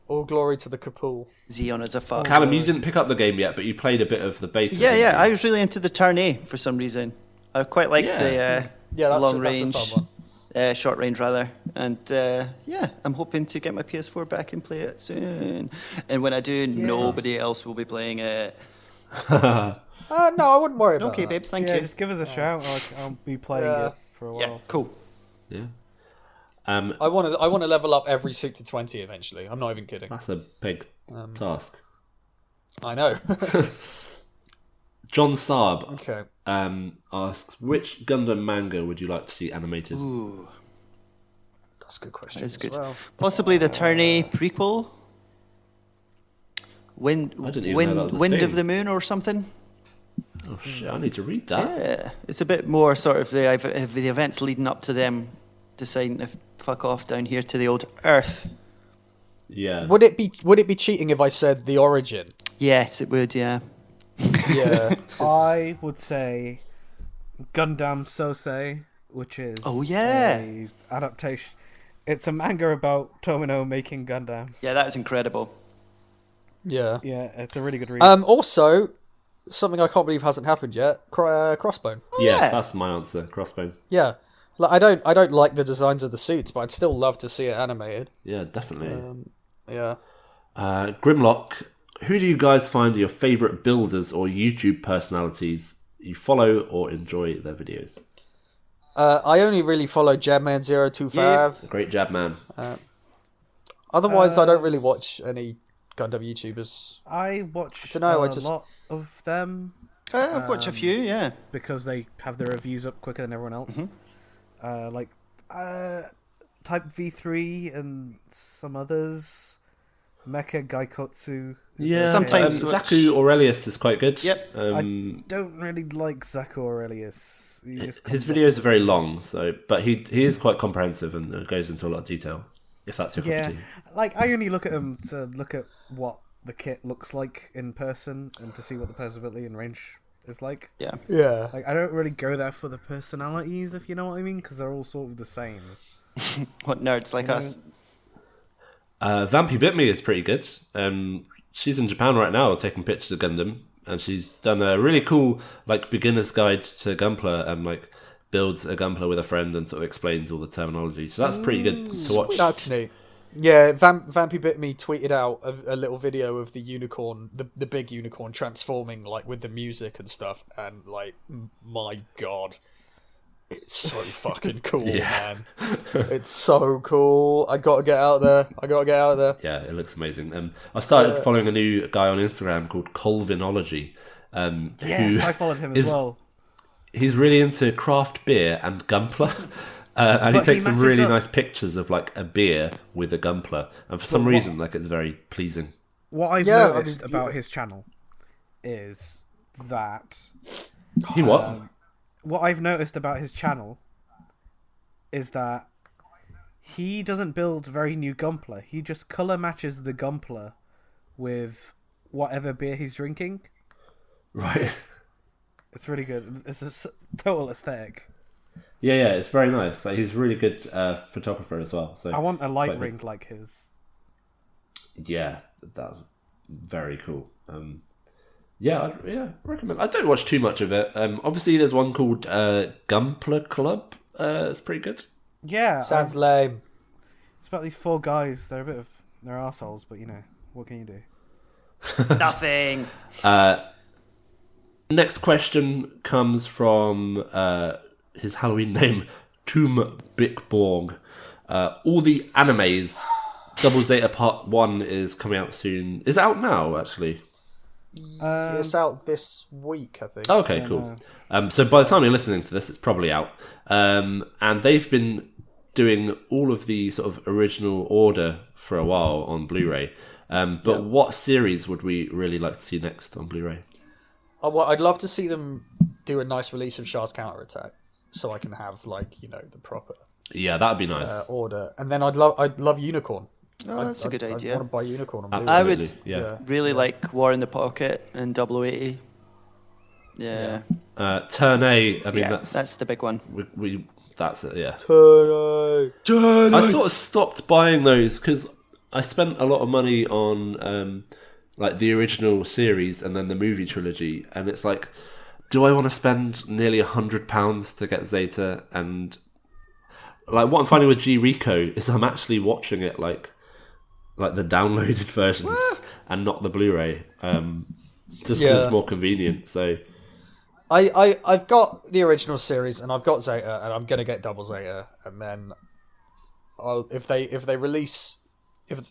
A: All glory to the Kapool.
D: Xeon is a fuck.
B: Callum, you didn't pick up the game yet, but you played a bit of the beta.
D: Yeah,
B: didn't
D: yeah.
B: you?
D: I was really into the Turn A for some reason. I quite liked the
A: Yeah,
D: long
A: that's
D: range,
A: a fun one.
D: short range rather. And yeah, I'm hoping to get my PS4 back and play it soon. And when I do, nobody else will be playing it.
A: No, I wouldn't worry about
D: Okay,
A: that.
D: babes, thank
C: Yeah,
D: you.
C: just give us a shout. I'll be playing it for a while.
D: Yeah, cool.
B: Yeah.
A: I want to level up every suit to 20 eventually. I'm not even kidding.
B: That's a big task.
A: I know.
B: John Saab
A: Okay.
B: asks, which Gundam manga would you like to see animated?
D: Ooh,
A: That's a good question.
D: that's
A: as
D: good.
A: well.
D: Possibly the Turn A prequel. Wind,
B: I didn't even know that was a
D: Wind
B: thing.
D: of the Moon or something.
B: Oh shit, I need to read that.
D: Yeah, it's a bit more sort of the events leading up to them deciding to fuck off down here to the old Earth.
B: Yeah.
A: Would it be cheating if I said the origin?
D: Yes, it would. Yeah.
A: Yeah.
C: I would say Gundam Sosei, which is
D: Oh, yeah.
C: a adaptation. It's a manga about Tomino making Gundam.
D: Yeah, that is incredible.
A: Yeah.
C: Yeah, it's a really good read.
A: Also, something I can't believe hasn't happened yet. Crossbone.
B: Yeah,
D: yeah.
B: that's my answer. Crossbone.
A: Yeah. Like, I don't like the designs of the suits, but I'd still love to see it animated.
B: Yeah, definitely.
A: Yeah.
B: Grimlock, who do you guys find are your favourite builders or YouTube personalities you follow or enjoy their videos?
A: I only really follow Jabman025.
B: A great jab man.
A: Otherwise, I don't really watch any Gundam YouTubers.
C: I watch
A: dunno, I
C: a
A: just-
C: lot of them
D: I've watched a few. Yeah.
C: because they have their reviews up quicker than everyone else. Type V3 and some others. Mecha Gaikotsu. is
B: Yeah,
C: okay.
D: Sometimes
B: Zaku Aurelius is quite good.
D: Yep.
C: Don't really like Zaku Aurelius. He just
B: His
C: comes
B: videos are very long, but he is quite comprehensive and goes into a lot of detail. If that's your cup
C: Yeah,
B: of tea.
C: like I only look at him to look at what the kit looks like in person and to see what the personality and range is like.
D: Yeah.
A: Yeah.
C: Like I don't really go there for the personalities, if you know what I mean, because they're all sort of the same.
D: What nerds like us.
B: Vampy Bit Me is pretty good. She's in Japan right now taking pictures of Gundam, and she's done a really cool like beginner's guide to Gunpla and like builds a Gunpla with a friend and sort of explains all the terminology. So that's pretty good to watch.
A: That's neat. Yeah, Vampy Bit Me tweeted out a little video of the unicorn, the big unicorn transforming like with the music and stuff, and like, my god, it's so fucking cool, man. It's so cool. I gotta get out there.
B: Yeah, it looks amazing. I started following a new guy on Instagram called Colvinology.
C: Yes, I followed him as well.
B: He's really into craft beer and Gunpla. And he
C: But he
B: takes some
C: matches
B: really
C: up.
B: nice pictures of like a beer with a Gunpla, and for some reason, like it's very pleasing.
C: What I've
A: Yeah, I
C: noticed
A: mean,
C: about his channel is that
B: He what?
C: what I've noticed about his channel is that he doesn't build very new Gunpla. He just color matches the Gunpla with whatever beer he's drinking.
B: Right.
C: It's really good. It's a total aesthetic.
B: Yeah, it's very nice. Like, he's a really good photographer as well. So
C: I want a light
B: quite good.
C: ring like his.
B: Yeah, that's very cool. I recommend. I don't watch too much of it. Obviously, there's one called Gunpla Club. It's pretty good.
C: Yeah,
A: Sounds lame.
C: it's about these 4 guys. They're they're arseholes, but you know, what can you do?
D: Nothing.
B: Next question comes from his Halloween name, Tomb Bickborg. All the animes. Double Zeta Part 1 is coming out soon. Is it out now, actually?
A: It's out this week, I think.
B: Okay, cool. So by the time you're listening to this, it's probably out. And they've been doing all of the sort of original order for a while on Blu-ray. But what series would we really like to see next on Blu-ray?
A: Well, I'd love to see them do a nice release of Char's Counterattack, so I can have like the proper
B: Yeah, that'd be nice.
A: order. And then I'd love Unicorn.
D: Oh, that's a good
A: I
D: idea.
A: want to buy Unicorn on Blu-ray.
D: I would
B: Absolutely, yeah.
D: really like War in the Pocket and 080. Yeah.
B: Turn A. I mean,
D: Yeah,
B: that's
D: that's the big one.
B: we that's it. Yeah.
A: Turn
B: I sort of stopped buying those because I spent a lot of money on like the original series and then the movie trilogy, and it's like, do I want to spend nearly £100 to get Zeta? And like what I'm finding with G Rico is I'm actually watching it like the downloaded versions and not the Blu-ray, just because it's more convenient. So
A: I've got the original series and I've got Zeta and I'm gonna get Double Zeta, and then if they release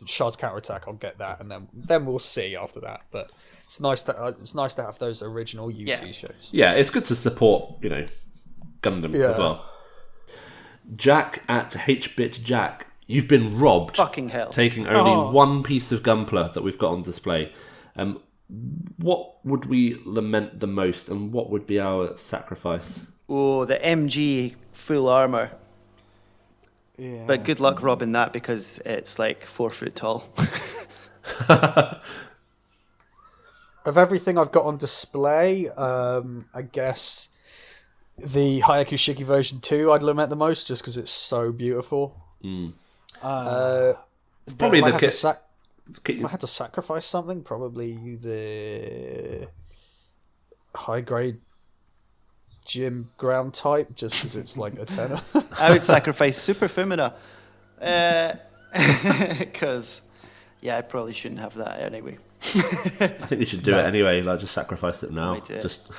A: Shard's Counterattack, I'll get that, and then we'll see after that. But it's nice to have those original UC shows.
B: yeah, it's good to support Gundam as well. Jack at HBit Jack, you've been robbed.
D: Fucking hell.
B: Taking only one piece of Gunpla that we've got on display. What would we lament the most, and what would be our sacrifice?
D: Oh, the MG full armor.
C: Yeah.
D: But good luck robbing that because it's like 4 foot tall.
A: Of everything I've got on display, I guess the Hayaku Shiki version 2 I'd lament the most, just because it's so beautiful.
B: It's probably
A: If I
B: the
A: had
B: kit.
A: to if I had to sacrifice something, probably the high grade gym ground type, just because it's like a tenner.
D: I would sacrifice Super Fumina. Because, I probably shouldn't have that anyway.
B: I think we should do it anyway. Like, just sacrifice it now.
D: We do it.
B: Just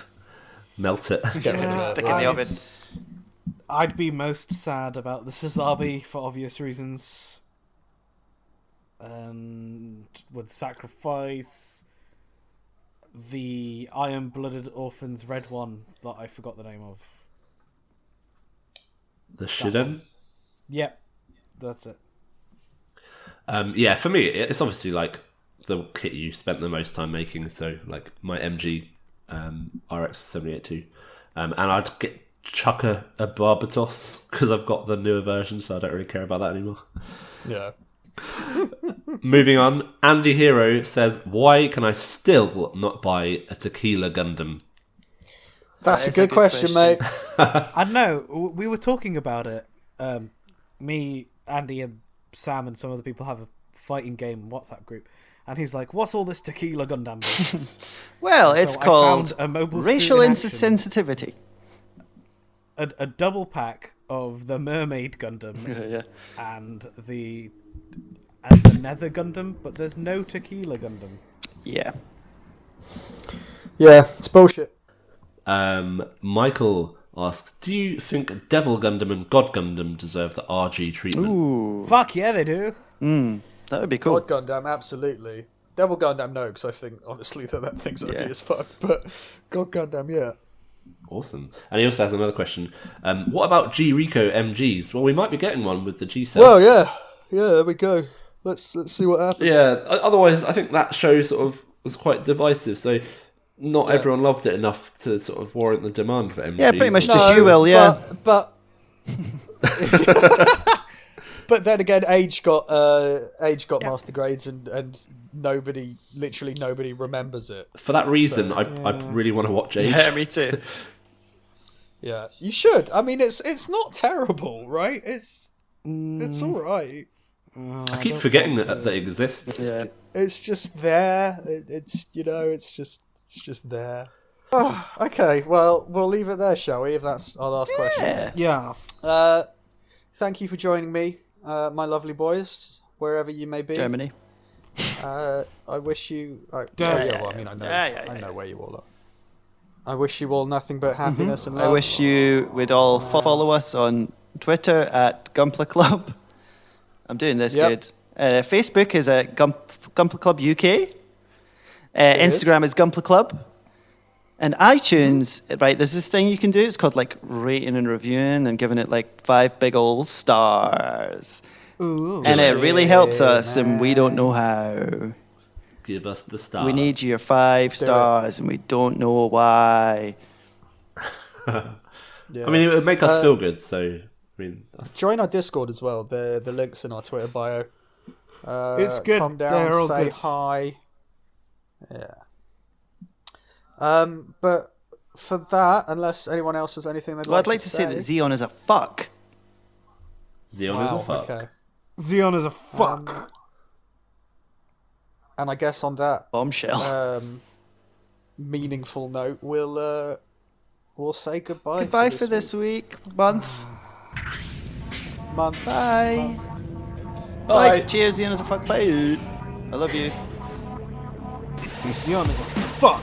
B: melt it.
D: Just stick it in the oven.
C: I'd be most sad about the Sazabi for obvious reasons. And would sacrifice the Iron-Blooded Orphans red one that I forgot the name of.
B: The Shiden.
C: Yep, that's it.
B: For me, it's obviously like the kit you spent the most time making. So, like my MG RX-782, and I'd chuck a Barbatos because I've got the newer version, so I don't really care about that anymore.
A: Yeah.
B: Moving on, Andy Hero says, "Why can I still not buy a Tequila Gundam?"
A: That's
D: That
A: a
D: is
A: good question, mate.
C: I don't know. We were talking about it. Me, Andy, and Sam, and some other people have a fighting game WhatsApp group, and he's like, "What's all this Tequila Gundam business?"
D: Well, it's
C: So I
D: called
C: found a mobile
D: racial
C: suit in action.
D: insensitivity.
C: A double pack of the Mermaid Gundam
D: Yeah.
C: and the Nether Gundam, but there's no Tequila Gundam.
D: Yeah.
A: Yeah, it's bullshit.
B: Michael asks, "Do you think Devil Gundam and God Gundam deserve the RG treatment?"
D: Ooh.
C: Fuck yeah, they do.
D: That would be cool.
A: God Gundam, absolutely. Devil Gundam, no, because I think, honestly, that thing's ugly
D: Yeah.
A: as fuck. But God Gundam, yeah.
B: Awesome. And he also has another question. What about G Rico MGs? Well, we might be getting one with the G7.
A: Well, yeah. Yeah, there we go. Let's see what happens.
B: Yeah, otherwise I think that show sort of was quite divisive, so not everyone loved it enough to sort of warrant the demand for MGs.
D: Yeah, pretty much just you will, yeah.
A: But but then again, Age got master grades, and literally nobody remembers it.
B: For that reason, I really want to watch Age.
D: Yeah, me too.
A: Yeah, you should. I mean, it's not terrible, right? It's all right.
B: I keep forgetting that it exists.
D: Yeah.
A: It's just there. It's just there. Oh, okay, well, we'll leave it there, shall we? If that's our last question.
D: Yeah.
C: Yeah.
A: Thank you for joining me, my lovely boys, wherever you may be.
D: Germany.
A: I wish you. I know. I know where you all are. I wish you all nothing but happiness and love.
D: I wish you would all follow us on Twitter at Gunpla Club. I'm doing this good. Facebook is at Gunpla Club UK. Instagram is Gunpla Club. And iTunes, right, there's this thing you can do. It's called like rating and reviewing and giving it like 5 big old stars.
C: Ooh.
D: And it really helps us, and we don't know how.
B: Give us the stars.
D: We need your 5 stars, and we don't know why.
A: Yeah.
B: I mean, it would make us feel good, so... I mean,
A: Join our Discord as well. The link's in our Twitter bio.
C: It's good.
A: Come down,
C: They're all
A: say
C: good.
A: hi. Yeah. But for that, unless anyone else has anything they'd
D: Well,
A: like
D: I'd like to say that Xeon is a fuck.
B: Xeon is a fuck.
A: Okay.
C: Xeon is a fuck.
A: And I guess on that
D: Bombshell.
A: meaningful note, we'll say goodbye.
D: Goodbye for this week, month.
A: month.
D: Bye.
B: Bye.
D: Bye. Cheers, Xeon is a fuck. Bye. I love you.
C: Xeon is a fuck.